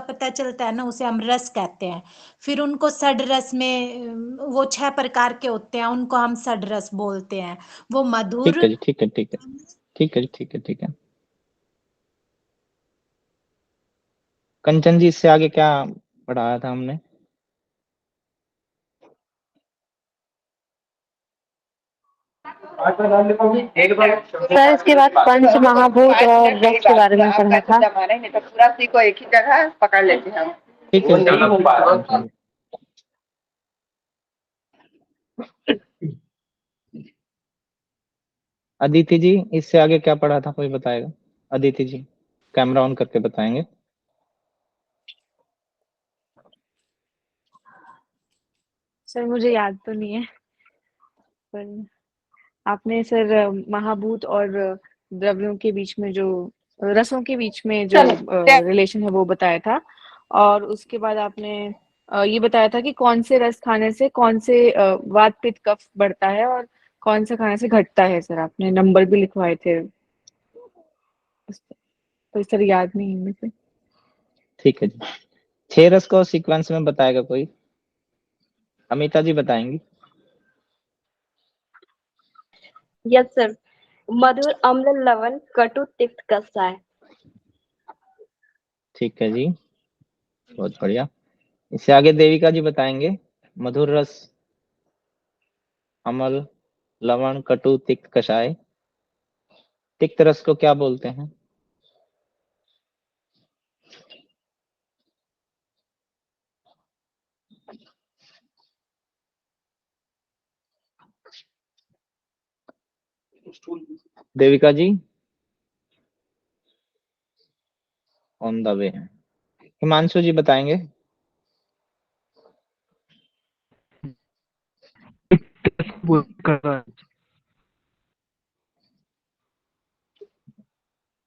पता चलता है ना, उसे हम रस कहते हैं। फिर उनको षड रस में वो 6 प्रकार के होते हैं, उनको हम षड रस बोलते हैं। वो ठीक मधुर। है जी, ठीक है, ठीक है, ठीक है जी, ठीक है, ठीक है। कंचन जी, इससे आगे क्या पढ़ाया था हमने? सर इसके बाद पंच महाभूत और रस के बारे में पढ़ा था। नहीं तो पूरा सी को एक ही जगह पकड़ लेते हैं हम। ठीक है, ठीक है, ठीक है, कंचन जी। अदिति जी, इससे आगे क्या पढ़ा था, कोई बताएगा? अदिति जी कैमरा ऑन करके बताएंगे। सर मुझे याद तो नहीं है, पर आपने सर महाभूत और द्रव्यों के बीच में जो रसों के बीच में जो रिलेशन है वो बताया था। और उसके बाद आपने ये बताया था कि कौन से रस खाने से कौन से वात पित्त कफ बढ़ता है और कौन सा खाने से घटता है। सर आपने नंबर भी लिखवाए थे, तो सर याद नहीं है मुझे। ठीक है जी। 6 रस को सीक्वेंस में बताएगा कोई? अमिता जी बताएंगी। Yes sir. मधुर, अम्ल, लवण, कटु, तिक्त, कषाय। ठीक है जी, बहुत बढ़िया। इससे आगे देविका जी बताएंगे। मधुर रस, अम्ल, लवण, कटु, तिक्त, कषाय। तिक्त रस को क्या बोलते हैं? देविका जी ऑन द वे है। हिमांशु जी बताएंगे।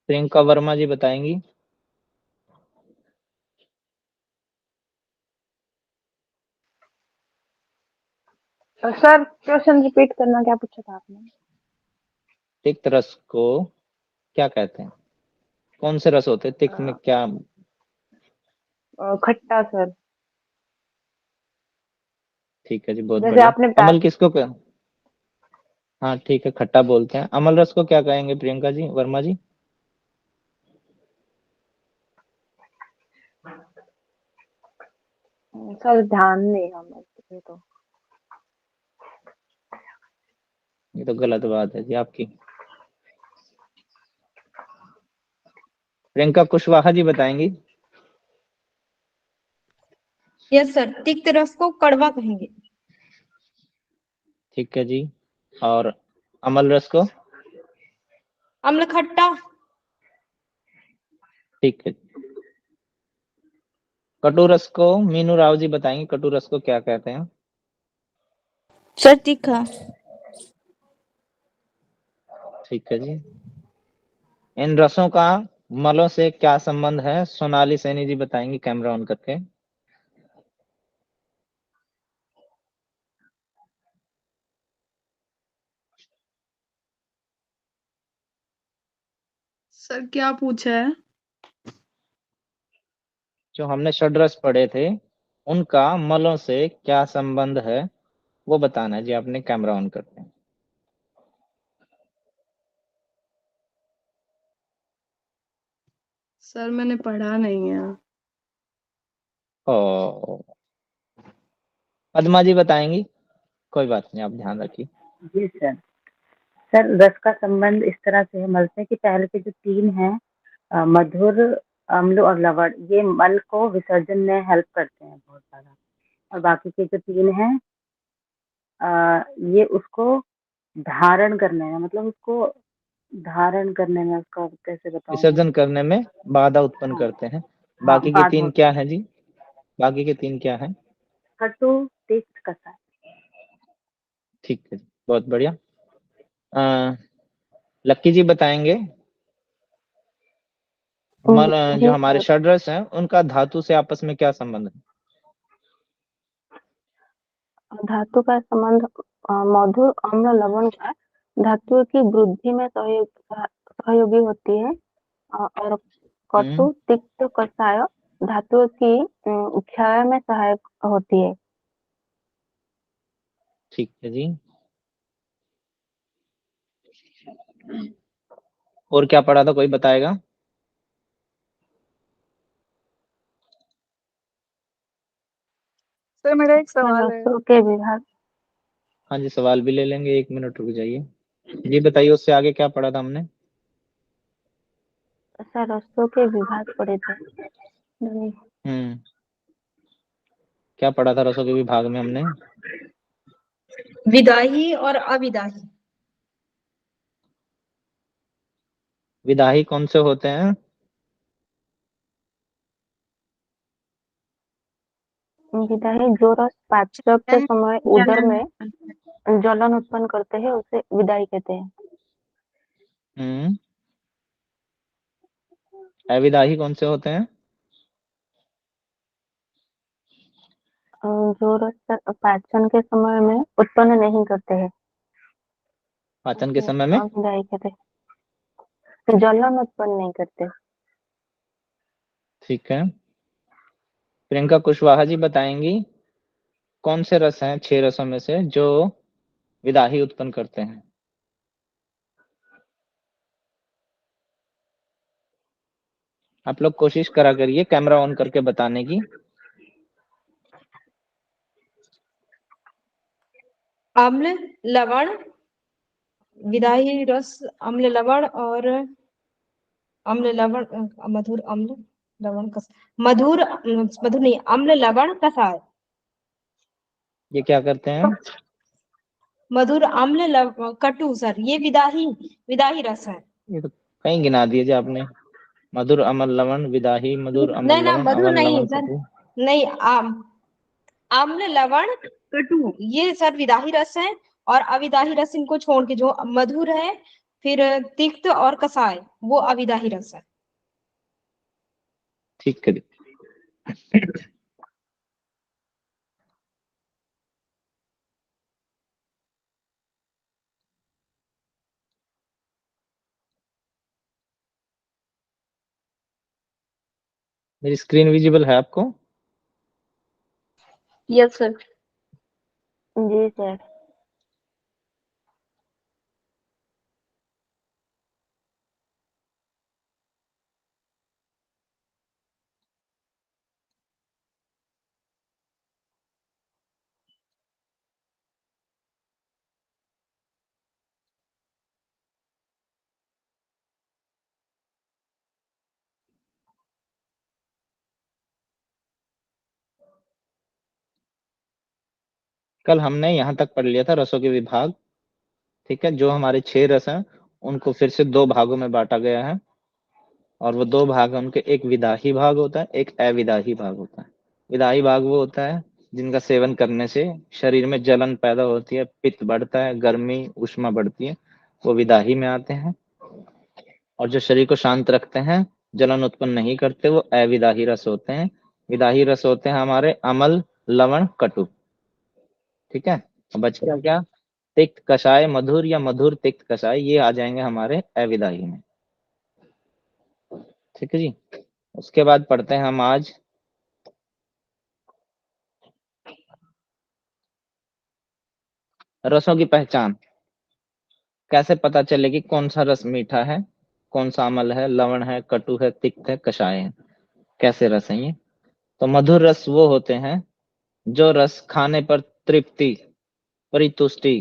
प्रियंका वर्मा जी बताएंगी। सर क्वेश्चन रिपीट करना, क्या पूछा था आपने? तिक्त रस को क्या कहते हैं? कौन से रस होते हैं तिक्त में? क्या? खट्टा सर। ठीक है जी, बहुत जैसे बढ़िया। आपने बताया। अमल किसको कह? हाँ ठीक है, खट्टा बोलते हैं। अमल रस को क्या कहेंगे प्रियंका जी, वर्मा जी? सर ध्यान नहीं हमें तो। ये तो गलत बात है जी आपकी। प्रियंका कुशवाहा जी बताएंगी। यस सर, तिक्त रस को कड़वा कहेंगे। ठीक है जी। और अमल रस को? अम्ल खट्टा। ठीक है। कटु रस को मीनू राव जी बताएंगे, कटु रस को क्या कहते हैं? सर तीखा। ठीक है जी। इन रसों का मलों से क्या संबंध है? सोनाली सैनी जी बताएंगी कैमरा ऑन करके। सर क्या पूछा है? जो हमने षड्रस पढ़े थे उनका मलों से क्या संबंध है वो बताना है जी, आपने कैमरा ऑन करते हैं। सर मैंने पढ़ा नहीं है। ओ, पद्मा जी बताएंगी। कोई बात नहीं, आप ध्यान रखिए। जी सर। सर रस का संबंध इस तरह से है मल से कि पहले के जो 3 हैं, मधुर, अम्ल और लवण, ये मल को विसर्जन में हेल्प करते हैं बहुत ज्यादा। और बाकी के जो 3 हैं, ये उसको धारण करने में, मतलब उसको धारण करने में, उसका कैसे बताऊं मैं? विसर्जन करने में बाधा उत्पन्न हाँ। करते हैं। हाँ, बाकी के बाधा 3 होती क्या है। है जी? बाकी के 3 क्या है? कटु, तिक्त, कषाय। ठीक है, बहुत बढ़िया। लक्की जी बताएंगे। मल जो जी हमारे सर। षड्रस हैं उनका धातु से आपस में क्या संबंध है? धातु का संबंध मधुर, अम्ल, लवण का धातु की वृद्धि में सहयोगी होती है। और हम्म, कटु, तिक्त, कषाय धातुओं की क्षय में सहायक होती है। ठीक है जी। और क्या पढ़ा था, कोई बताएगा? सर मेरा एक सवाल है। रसों के विभाग हाँ जी, सवाल भी ले लेंगे, 1 मिनट रुक जाइए। जी बताइए, उससे आगे क्या पढ़ा था हमने? सर रसों के विभाग पढ़े थे। नहीं, क्या पढ़ा था रसों के विभाग में हमने? विदाही और अविदाही। विदाही कौन से होते हैं? विदाही जो रस पाचक के समय उदर में जलन उत्पन्न करते हैं उसे विदाई कहते हैं। हम्म अविदाही कौन से होते हैं? जो रस पाचन के समय में उत्पन्न नहीं करते हैं पाचन के समय में अविदाई कहते हैं। जलन उत्पन्न नहीं करते। ठीक है। प्रियंका कुशवाहा जी बताएंगी कौन से रस हैं 6 रसों में से जो विदाही उत्पन्न करते हैं? आप लोग कोशिश करा करिए कैमरा ऑन करके बताने की। अम्ल, लवण, विदाही रस, अम्ल लवण और अम्ल लवण, मधुर अम्ल लवण मधुर मधुर नहीं, अम्ल लवण कषाय। ये क्या करते हैं? मधुर अम्ल कटु सर, ये विदाही रस है। ये तो कहीं गिना दिए जी आपने। मधुर अमल लवण विदाही, मधुर अमल नहीं ना, लवण मधुर अमल नहीं लवण सर, कटु। नहीं अम्ल लवण कटु ये सर विदाही रस है। और अविदाही रस इनको छोड़ के जो मधुर है, फिर तिक्त और कसाय, वो अविदाही रस है। ठीक है। मेरी स्क्रीन विजिबल है आपको? Yes sir. जी सर। कल हमने यहाँ तक पढ़ लिया था रसों के विभाग। ठीक है, जो हमारे 6 रस हैं उनको फिर से 2 भागों में बांटा गया है, और वो 2 भाग हैं उनके, एक विदाही भाग होता है, एक अविदाही भाग होता है। विदाही भाग वो होता है जिनका सेवन करने से शरीर में जलन पैदा होती है, पित्त बढ़ता है, गर्मी उष्मा बढ़ती है, वो विदाही में आते हैं। और जो शरीर को शांत रखते हैं, जलन उत्पन्न नहीं करते, वो अविदाही रस होते हैं। विदाही रस होते हैं हमारे अमल लवण कटु। ठीक है, अब बच गया क्या? तिक्त कषाय मधुर या मधुर तिक्त कषाय, ये आ जाएंगे हमारे अविदाही में। ठीक है जी। उसके बाद पढ़ते हैं हम आज रसों की पहचान। कैसे पता चले कि कौन सा रस मीठा है, कौन सा अम्ल है, लवण है, कटु है, तिक्त है, कषाय है, कैसे रस है ये? तो मधुर रस वो होते हैं जो रस खाने पर तृप्ति, परितुष्टि,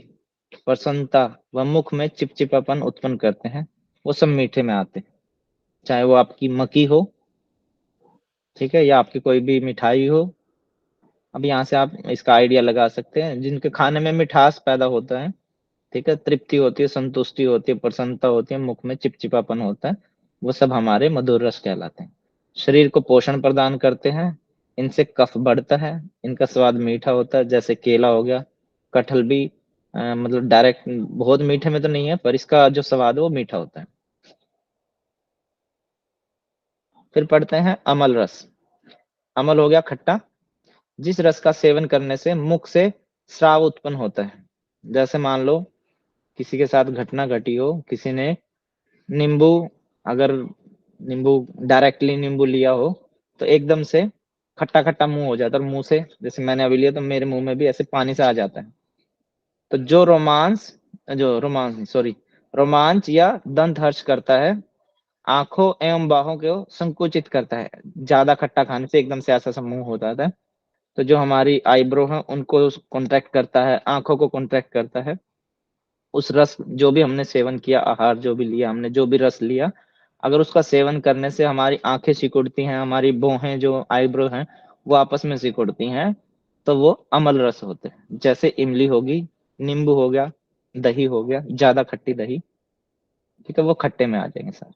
प्रसन्नता व मुख में चिपचिपापन उत्पन्न करते हैं, वो सब मीठे में आते हैं। चाहे वो आपकी मक्की हो, ठीक है, या आपकी कोई भी मिठाई हो। अब यहाँ से आप इसका आइडिया लगा सकते हैं, जिनके खाने में मिठास पैदा होता है, ठीक है, तृप्ति होती है, संतुष्टि होती है, प्रसन्नता होती है, मुख में चिपचिपापन होता है, वो सब हमारे मधुर रस कहलाते हैं। शरीर को पोषण प्रदान करते हैं, इनसे कफ बढ़ता है, इनका स्वाद मीठा होता है, जैसे केला हो गया, कटहल भी मतलब डायरेक्ट बहुत मीठे में तो नहीं है, पर इसका जो स्वाद है वो मीठा होता है। फिर पढ़ते हैं अमल रस। अमल हो गया खट्टा, जिस रस का सेवन करने से मुख से स्राव उत्पन्न होता है। जैसे मान लो किसी के साथ घटना घटी हो, किसी ने नींबू, अगर नींबू डायरेक्टली नींबू लिया हो, तो एकदम से खट्टा खट्टा मुंह हो जाता है, और मुंह से जैसे मैंने अभी लिया तो मेरे मुंह में भी ऐसे पानी से आ जाता है। तो रोमांच या दंत हर्ष करता है, आंखों एवं बाहों को संकुचित करता है। ज्यादा खट्टा खाने से एकदम से ऐसा सा मुंह हो जाता है। तो जो हमारी आईब्रो है उनको कॉन्ट्रैक्ट करता है, आंखों को कॉन्ट्रैक्ट करता है। उस रस जो भी हमने सेवन किया, आहार जो भी लिया हमने, जो भी रस लिया, अगर उसका सेवन करने से हमारी आंखें सिकुड़ती हैं, हमारी भौहें जो आईब्रो हैं वो आपस में सिकुड़ती हैं, तो वो अमल रस होते हैं। जैसे इमली होगी, नींबू हो गया, दही हो गया, ज्यादा खट्टी दही, ठीक है, वो खट्टे में आ जाएंगे सर।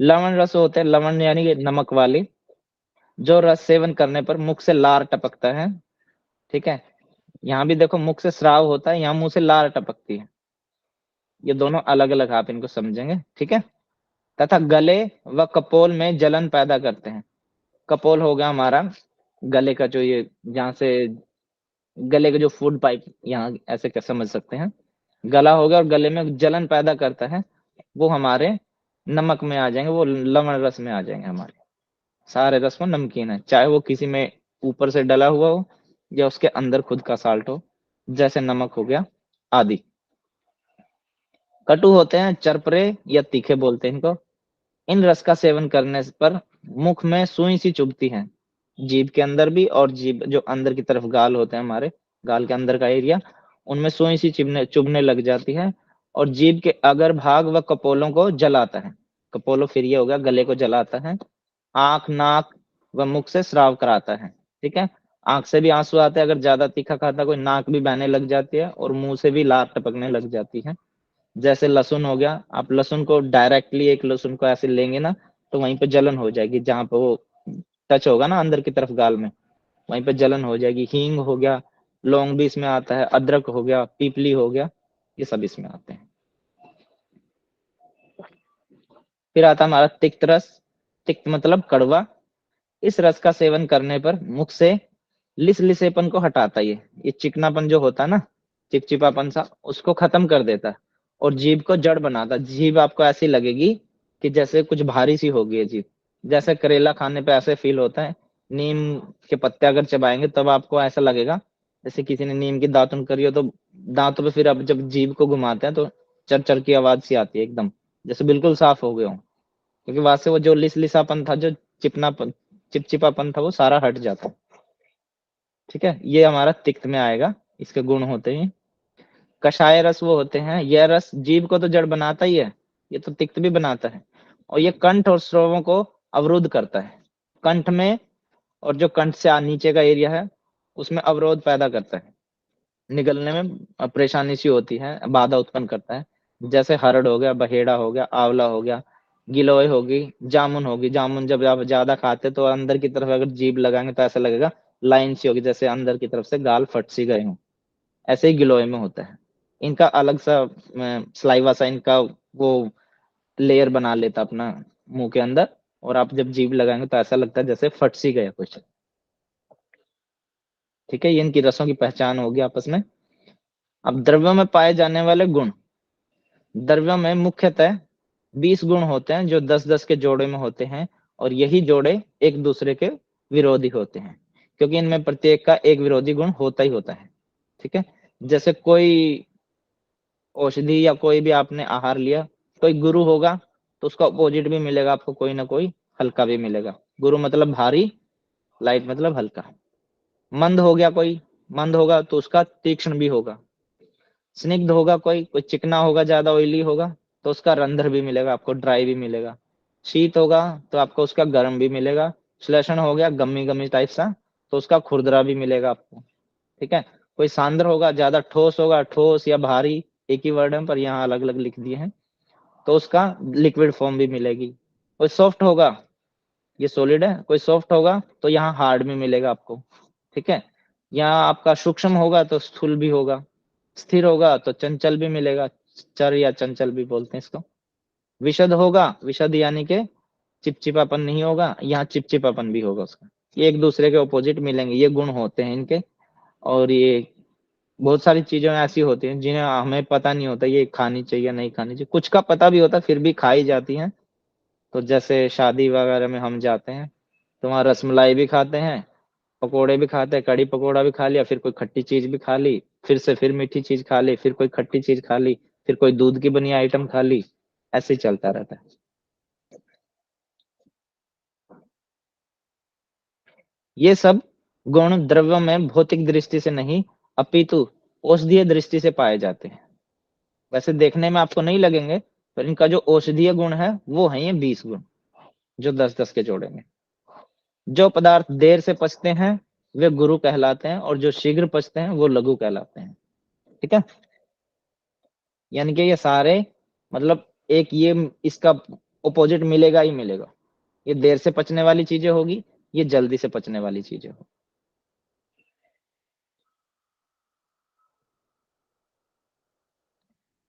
लवण रस होते हैं, लवण यानी कि नमक वाली, जो रस सेवन करने पर मुख से लार टपकता है, ठीक है। यहाँ भी देखो मुख से स्राव होता है, यहाँ मुंह से लार टपकती है। ये दोनों अलग अलग आप इनको समझेंगे, ठीक है। तथा गले व कपोल में जलन पैदा करते हैं। कपोल हो गया हमारा गले का, जो ये जहाँ से गले का जो फूड पाइप, यहाँ ऐसे क्या समझ सकते हैं, गला हो गया, और गले में जलन पैदा करता है, वो हमारे नमक में आ जाएंगे, वो लवण रस में आ जाएंगे। हमारे सारे रस में नमकीन है, चाहे वो किसी में ऊपर से डला हुआ हो या उसके अंदर खुद का साल्ट हो, जैसे नमक हो गया आदि। कटु होते हैं चरपरे या तीखे बोलते हैं इनको। इन रस का सेवन करने पर मुख में सुई सी चुभती है, जीभ के अंदर भी, और जीभ जो अंदर की तरफ गाल होते हैं हमारे, गाल के अंदर का एरिया, उनमें सुई सी चुभने लग जाती है, और जीभ के अगर भाग व कपोलों को जलाता है। कपोलो फिर ये हो गया गले को जलाता है। आंख, नाक व मुख से स्राव कराता है, ठीक है। आंख से भी आंसू आते हैं अगर ज्यादा तीखा खाता कोई, नाक भी बहने लग जाती है, और मुंह से भी लार टपकने लग जाती है। जैसे लहसुन हो गया, आप लहसुन को डायरेक्टली एक लहसुन को ऐसे लेंगे ना, तो वहीं पे जलन हो जाएगी, जहां पे वो टच होगा ना अंदर की तरफ गाल में, वहीं पे जलन हो जाएगी। हींग हो गया, लौंग भी इसमें आता है, अदरक हो गया, पीपली हो गया, ये सब इसमें आते हैं। फिर आता है हमारा तिक्त रस। तिक्त मतलब कड़वा। इस रस का सेवन करने पर मुख से लिसलिसेपन को हटाता है। ये चिकनापन जो होता है ना, चिपचिपापन सा, उसको खत्म कर देता है, और जीभ को जड़ बनाता है। जीभ आपको ऐसी लगेगी कि जैसे कुछ भारी सी होगी है जीभ, जैसे करेला खाने पे ऐसे फील होता है। नीम के पत्ते अगर चबाएंगे तब आपको ऐसा लगेगा जैसे किसी ने नीम की दातुन करी हो, तो दांतों पे फिर अब जब जीभ को घुमाते हैं तो चर चर की आवाज सी आती है, एकदम जैसे बिल्कुल साफ हो गए हो, क्योंकि वहां से वो जो लिसलिसापन था, जो चिपचिपापन था, वो सारा हट जाता है, ठीक है। ये हमारा तिक्त में आएगा, इसके गुण होते हैं। कषाय रस वो होते हैं, यह रस जीभ को तो जड़ बनाता ही है, ये तो तिक्त भी बनाता है, और ये कंठ और स्रावों को अवरुद्ध करता है। कंठ में, और जो कंठ से नीचे का एरिया है उसमें अवरोध पैदा करता है, निगलने में परेशानी सी होती है, बाधा उत्पन्न करता है। जैसे हरड़ हो गया, बहेड़ा हो गया, आंवला हो गया, गिलोय होगी, जामुन होगी। जामुन जब आप ज्यादा खाते तो अंदर की तरफ अगर जीभ लगाएंगे तो ऐसा लगेगा लाइन सी होगी, जैसे अंदर की तरफ से गाल फट सी गए हों। ऐसे ही गिलोय में होता है, इनका अलग सा सलाइवा सा इनका वो लेयर बना लेता अपना मुंह के अंदर, और आप जब जीभ लगाएंगे तो ऐसा लगता है जैसे फट सी गया कुछ, ठीक है। ये इनकी रसों की पहचान होगी आपस में। अब द्रव्यों में पाए जाने वाले गुण। द्रव्यों में मुख्यतः 20 गुण होते हैं, जो 10-10 के जोड़े में होते हैं, और यही जोड़े एक दूसरे के विरोधी होते हैं, क्योंकि इनमें प्रत्येक का एक विरोधी गुण होता ही होता है, ठीक है। जैसे कोई औषधि या कोई भी आपने आहार लिया, कोई गुरु होगा तो उसका अपोजिट भी मिलेगा आपको, कोई ना कोई हल्का भी मिलेगा। गुरु मतलब भारी, लाइट मतलब हल्का। मंद हो गया कोई, मंद होगा तो उसका तीक्ष्ण भी होगा। स्निग्ध होगा कोई चिकना होगा, ज्यादा ऑयली होगा तो उसका रंध्र भी मिलेगा आपको, ड्राई भी मिलेगा। शीत होगा तो आपको उसका गर्म भी मिलेगा। श्लेषण हो गया गमी गमी टाइप सा, तो उसका खुरदरा भी मिलेगा आपको, ठीक है। कोई सांद्र होगा, ज्यादा ठोस होगा, ठोस या भारी एक ही वर्ड है पर यहाँ अलग अलग लिख दिए हैं, तो उसका लिक्विड फॉर्म भी मिलेगी। कोई सॉफ्ट होगा, ये सॉलिड है, कोई सॉफ्ट होगा तो यहाँ हार्ड भी मिलेगा आपको, ठीक है। यहाँ आपका सूक्ष्म होगा तो स्थूल भी होगा, स्थिर होगा तो चंचल भी मिलेगा, चर या चंचल भी बोलते हैं इसको। विशद होगा, विशद यानी के चिपचिपापन नहीं होगा, यहाँ चिपचिपापन भी होगा उसका। ये एक दूसरे के ऑपोजिट मिलेंगे, ये गुण होते हैं इनके। और ये बहुत सारी चीजें ऐसी होती हैं जिन्हें हमें पता नहीं होता ये खानी चाहिए नहीं खानी चाहिए, कुछ का पता भी होता फिर भी खाई जाती हैं। तो जैसे शादी वगैरह में हम जाते हैं तो वहाँ रसमलाई भी खाते हैं, पकोड़े भी खाते हैं, कड़ी पकोड़ा भी खा लिया, फिर कोई खट्टी चीज भी खा ली, फिर से फिर मीठी चीज खा ली, फिर कोई खट्टी चीज खा ली, फिर कोई दूध की बनी आइटम खा ली, ऐसे ही चलता रहता है। ये सब गुण द्रव्यों में भौतिक दृष्टि से नहीं अपितु औषधीय दृष्टि से पाए जाते हैं। वैसे देखने में आपको नहीं लगेंगे, पर इनका जो औषधीय गुण है वो है ये 20 गुण, जो 10-10 के जोड़ेंगे। जो पदार्थ देर से पचते हैं वे गुरु कहलाते हैं, और जो शीघ्र पचते हैं वो लघु कहलाते हैं। ठीक है, यानी कि ये सारे मतलब एक ये इसका ऑपोजिट मिलेगा ही मिलेगा। ये देर से पचने वाली चीजें होगी, ये जल्दी से पचने वाली चीजें होगी।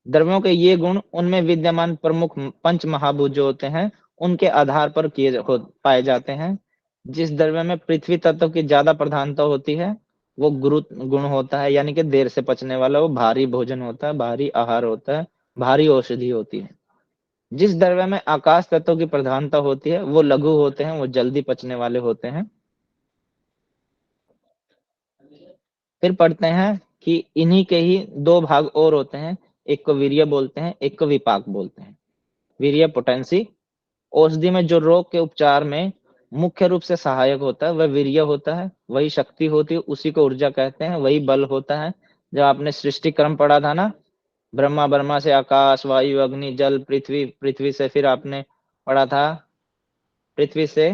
द्रव्यों के ये गुण उनमें विद्यमान प्रमुख पंच महाभूत जो होते हैं उनके आधार पर पाए जाते हैं। जिस द्रव्य में पृथ्वी तत्व की ज्यादा प्रधानता होती है वो गुरु गुण होता है, यानी कि देर से पचने वाला, वो भारी भोजन होता है, भारी आहार होता है, भारी औषधि होती है। जिस द्रव्य में आकाश तत्व की प्रधानता होती है वो लघु होते हैं, वो जल्दी पचने वाले होते हैं। फिर पढ़ते हैं कि इन्हीं के ही दो भाग और होते हैं, एक को वीर्य बोलते हैं, एक को विपाक बोलते हैं। वीर्य पोटेंसी औषधि में जो रोग के उपचार में मुख्य रूप से सहायक होता है वह वीर्य होता है, वही शक्ति होती है, उसी को ऊर्जा कहते हैं, वही बल होता है। जब आपने सृष्टि क्रम पढ़ा था ना, ब्रह्मा, ब्रह्मा से आकाश, वायु, अग्नि, जल, पृथ्वी, पृथ्वी से फिर आपने पढ़ा था पृथ्वी से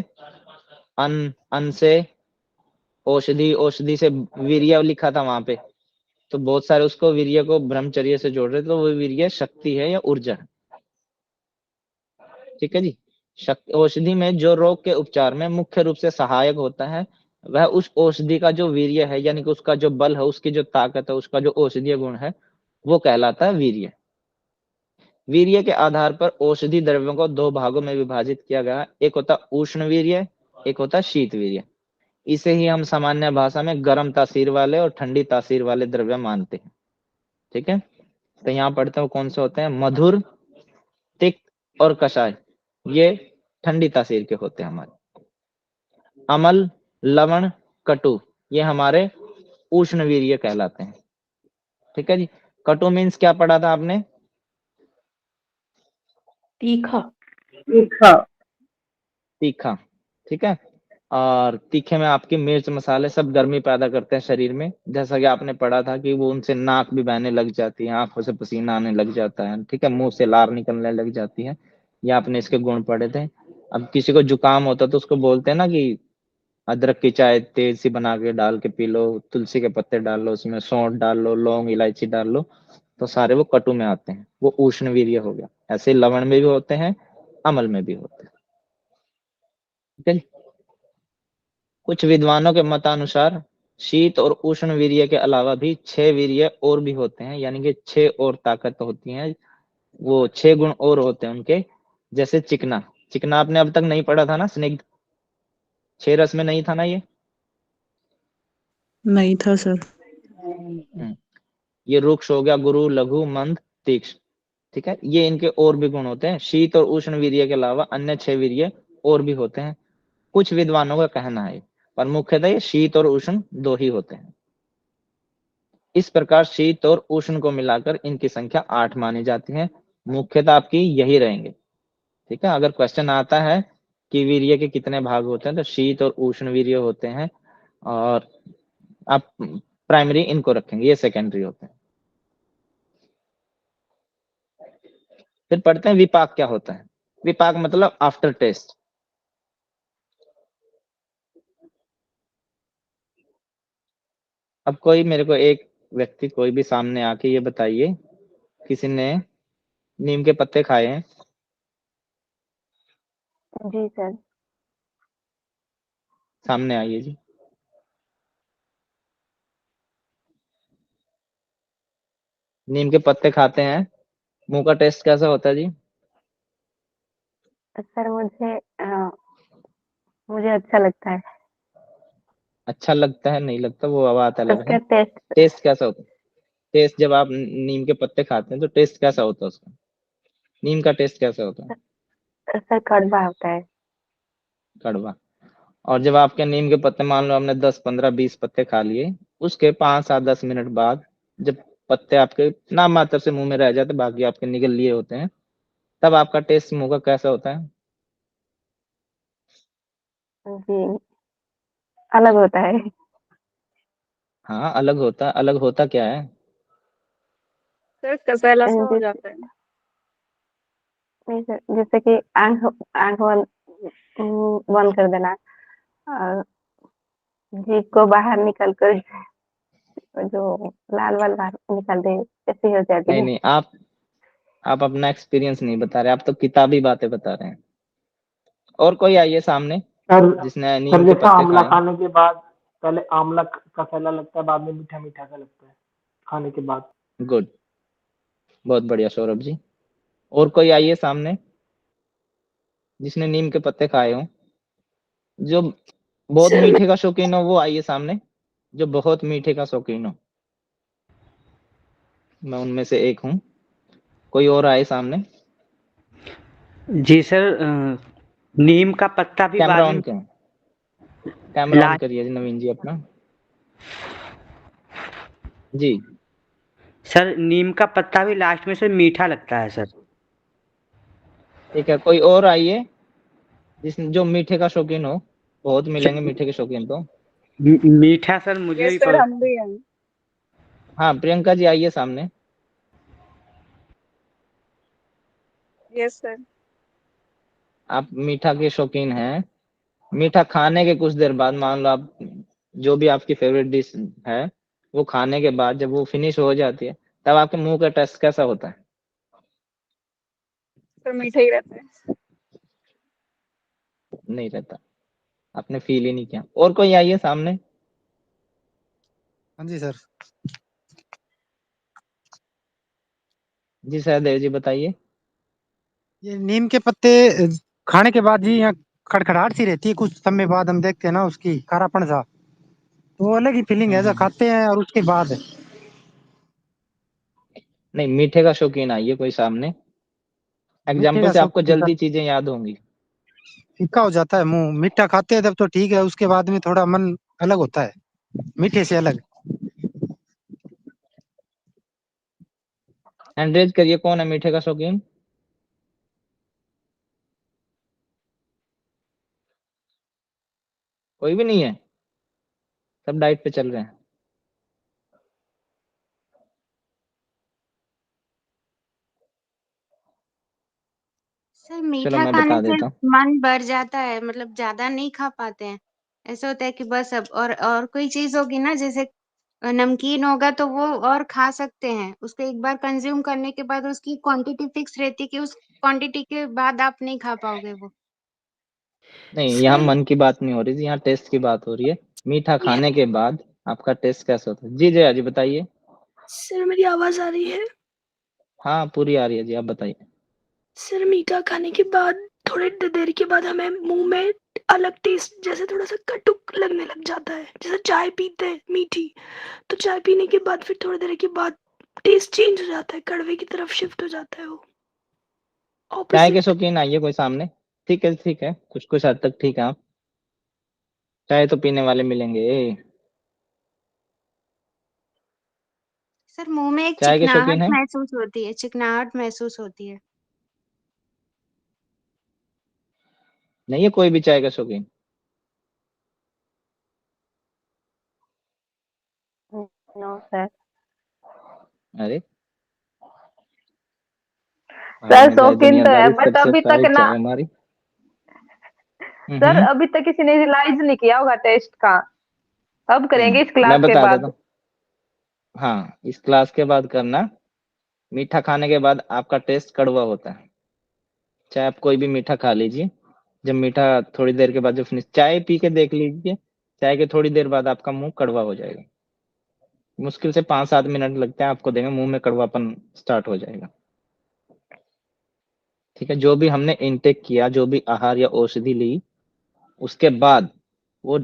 अन्न, अन्न से औषधि, औषधि से वीर्य लिखा था वहां पे। तो बहुत सारे उसको वीर्य को ब्रह्मचर्य से जोड़ रहे, तो वो वीर्य शक्ति है या ऊर्जा है। ठीक है जी। औषधि में जो रोग के उपचार में मुख्य रूप से सहायक होता है वह उस औषधि का जो वीर्य है, यानी कि उसका जो बल है, उसकी जो ताकत है, उसका जो औषधीय गुण है वो कहलाता है वीर्य। वीर्य के आधार पर औषधि द्रव्यों को दो भागों में विभाजित किया गया, एक होता उष्ण वीर्य, एक होता शीत वीर्य। इसे ही हम सामान्य भाषा में गर्म तासीर वाले और ठंडी तासीर वाले द्रव्य मानते हैं। ठीक है, तो यहाँ पढ़ते हैं कौन से होते हैं, मधुर, तिक्त और कषाय, ये ठंडी तासीर के होते हैं हमारे। अमल, लवण, कटु, ये हमारे उष्ण वीर्य कहलाते हैं। ठीक है जी। कटु मीन्स क्या पढ़ा था आपने? तीखा। तीखा। तीखा। ठीक है, और तीखे में आपकी मिर्च, मसाले सब गर्मी पैदा करते हैं शरीर में। जैसा कि आपने पढ़ा था कि वो उनसे नाक भी बहने लग जाती है, आंखों से पसीना आने लग जाता है, ठीक है, मुंह से लार निकलने लग जाती है। ये आपने इसके गुण पढ़े थे। अब किसी को जुकाम होता तो उसको बोलते हैं ना कि अदरक की चाय तेज सी बना के डाल के पी लो, तुलसी के पत्ते डाल लो, उसमें सौंठ डाल लो, लौंग, इलायची डाल लो, तो सारे वो कटु में आते हैं, वो उष्ण वीर्य हो गया। ऐसे लवण में भी होते हैं, अमल में भी होते हैं। ठीक है। कुछ विद्वानों के मतानुसार शीत और उष्ण वीर्य के अलावा भी 6 वीर्य और भी होते हैं, यानी कि 6 और ताकत होती हैं, वो 6 गुण और होते हैं उनके। जैसे चिकना, चिकना आपने अब तक नहीं पढ़ा था ना, स्निग्ध, 6 रस में नहीं था ना ये? नहीं था सर। ये रुक्ष हो गया, गुरु, लघु, मंद, तीक्ष्ण। ठीक है, ये इनके और भी गुण होते हैं। शीत और उष्ण वीर्य के अलावा अन्य 6 वीर्य और भी होते हैं, कुछ विद्वानों का कहना है, पर मुख्यतः ये शीत और उष्ण दो ही होते हैं। इस प्रकार शीत और उष्ण को मिलाकर इनकी संख्या 8 मानी जाती है। मुख्यतः आपकी यही रहेंगे। ठीक है, अगर क्वेश्चन आता है कि वीर्य के कितने भाग होते हैं तो शीत और उष्ण वीर्य होते हैं, और आप प्राइमरी इनको रखेंगे, ये सेकेंडरी होते हैं। फिर पढ़ते हैं विपाक क्या होता है। विपाक मतलब आफ्टर टेस्ट। अब कोई मेरे को एक व्यक्ति कोई भी सामने आके ये बताइए, किसी ने नीम के पत्ते खाए हैं? जी सर। सामने आइए जी। नीम के पत्ते खाते हैं, मुंह का टेस्ट कैसा होता है जी? सर मुझे अच्छा लगता है। अच्छा लगता है, नहीं लगता, वो बात अलग उसका है। टेस्ट टेस्ट कैसा होता है? टेस्ट जब आप नीम के पत्ते खाते हैं तो टेस्ट कैसा होता है उसका? नीम का टेस्ट कैसा होता है? सर कड़वा होता है। कड़वा। और जब आपके नीम के पत्ते, मान लो हमने 10 15 20 पत्ते खा लिए, उसके 5 7 10 मिनट बाद जब पत्ते आपके नाम मात्र से मुंह में रह जाते, बाकी आपके निगल लिए होते हैं, तब आपका टेस्ट मुंह का कैसा होता है? जी, अलग होता है। हाँ अलग होता, अलग होता क्या है? सर कसैला सा हो जैसे जाता है। नहीं सर, जैसे कि आंख आंख बंद कर देना और जीभ को बाहर निकल कर जो लाल वाल बाहर निकाल दे, ऐसी हो जाती नहीं है। नहीं, आप अपना एक्सपीरियंस नहीं बता रहे, आप तो किताबी बातें बता रहे हैं। और कोई आइए सामने सर जिसने सर नीम के जैसा पत्ते आंवला खाए। खाने के बाद पहले आंवला का फैला लगता है, बाद में मीठा मीठा सा लगता है खाने के बाद। गुड, बहुत बढ़िया सौरभ जी। और कोई आइए सामने जिसने नीम के पत्ते खाए हो, जो बहुत सर मीठे का शौकीन हो, वो आइए सामने, जो बहुत मीठे का शौकीन हो। मैं उनमें से एक हूँ। कोई और आए सामने। जी सर, नीम का पत्ता भी कैमरा बाद ऑन में करें, कैमरा ऑन लास्ट। करिए जी नवीन जी अपना। जी सर नीम का पत्ता भी लास्ट में से मीठा लगता है सर। ठीक है, कोई और आइए जो मीठे का शौकीन हो। बहुत मिलेंगे मीठे के शौकीन तो। मीठा सर मुझे यस भी सर, हम भी हैं। हाँ प्रियंका जी आइए सामने। Yes sir. आप मीठा के शौकीन हैं। मीठा खाने के कुछ देर बाद, मान लो आप जो भी आपकी फेवरेट डिश है, वो खाने के बाद जब वो फिनिश हो जाती है, तब आपके मुंह का टेस्ट कैसा होता है? सर मीठा ही रहता है। नहीं रहता, आपने फील ही नहीं किया। और कोई आइए सामने। हाँ जी सर। जी सहदेव जी बताइए। ये नीम के पत्ते खाने के बाद ही यहाँ खड़खड़ाहट सी रहती है, कुछ समय बाद हम देखते हैं ना उसकी खारापन सा, तो वो अलग ही फीलिंग है जब खाते हैं और उसके बाद। नहीं, मीठे का शौकीन आइए कोई सामने। मीठे एग्जाम्पल का से शौक आपको फीका जल्दी चीजें याद होंगी। फीका हो जाता है मुंह, मीठा खाते हैं तब तो ठीक है, उसके बाद में थोड़ा मन अलग होता है, मीठे से अलग। हैंड रेज करिए, कौन है मीठे का शौकीन? कोई भी नहीं है, सब डाइट पे चल रहे हैं। सर चलो मीठा मैं खाने बता से देता हूँ। मन भर जाता है, मतलब ज्यादा नहीं खा पाते हैं। ऐसा होता है कि बस अब और कोई चीज होगी ना, जैसे नमकीन होगा तो वो और खा सकते हैं, उसको एक बार कंज्यूम करने के बाद उसकी क्वांटिटी फिक्स रहती है कि उस क्वांटिटी के बाद आप नहीं खा पाओगे वो। नहीं, यहाँ सर मन की बात नहीं हो रही थी, यहाँ टेस्ट की बात हो रही है। मीठा ये खाने के बाद आपका टेस्ट कैसा होता है? जी जया जी बताइए। सर मेरी आवाज आ रही है? हाँ पूरी आ रही है जी, आप बताइए। सर मीठा खाने के बाद थोड़ी देर के बाद हमें मुंह में अलग टेस्ट, जैसे थोड़ा सा कटुक लगने लग जाता है, जैसे चाय पीते हैं मीठी, तो चाय पीने के बाद फिर थोड़ी देर के बाद टेस्ट चेंज हो जाता है, कड़वे की तरफ शिफ्ट हो जाता है वो चाय के ऑपोजिट। शौकीन आइए कोई सामने। ठीक है, कुछ कुछ हद तक ठीक है आप। चाय तो पीने वाले मिलेंगे। सर मुंह में एक चाय के शौकीन चिकनाहट है? महसूस होती है, चिकनाहट महसूस होती है। नहीं है कोई भी चाय का शौकीन? No sir. अरे सर हारने जाए शौकीन तो है दुनियादारी, बट सबसे अभी तक प्यारी ना, चाय हमारी। सर हम्म। अभी तक किसी ने रियलाइज नहीं किया होगा टेस्ट का। अब करेंगे इस क्लास मैं के बता देता बाद। हूँ। हाँ इस क्लास के बाद करना। मीठा खाने के बाद आपका टेस्ट कड़वा होता है। चाहे आप कोई भी मीठा खा लीजिए, जब मीठा थोड़ी देर के बाद, जो फिनिश, चाय पी के देख लीजिए, चाय के थोड़ी देर बाद आपका मुंह कड़वा हो जाएगा। मुश्किल से 5 7 मिनट लगते हैं, आपको देंगे मुंह में कड़वापन स्टार्ट हो जाएगा। ठीक है, जो भी हमने इनटेक किया, जो भी आहार या औषधि ली, उसके बाद वो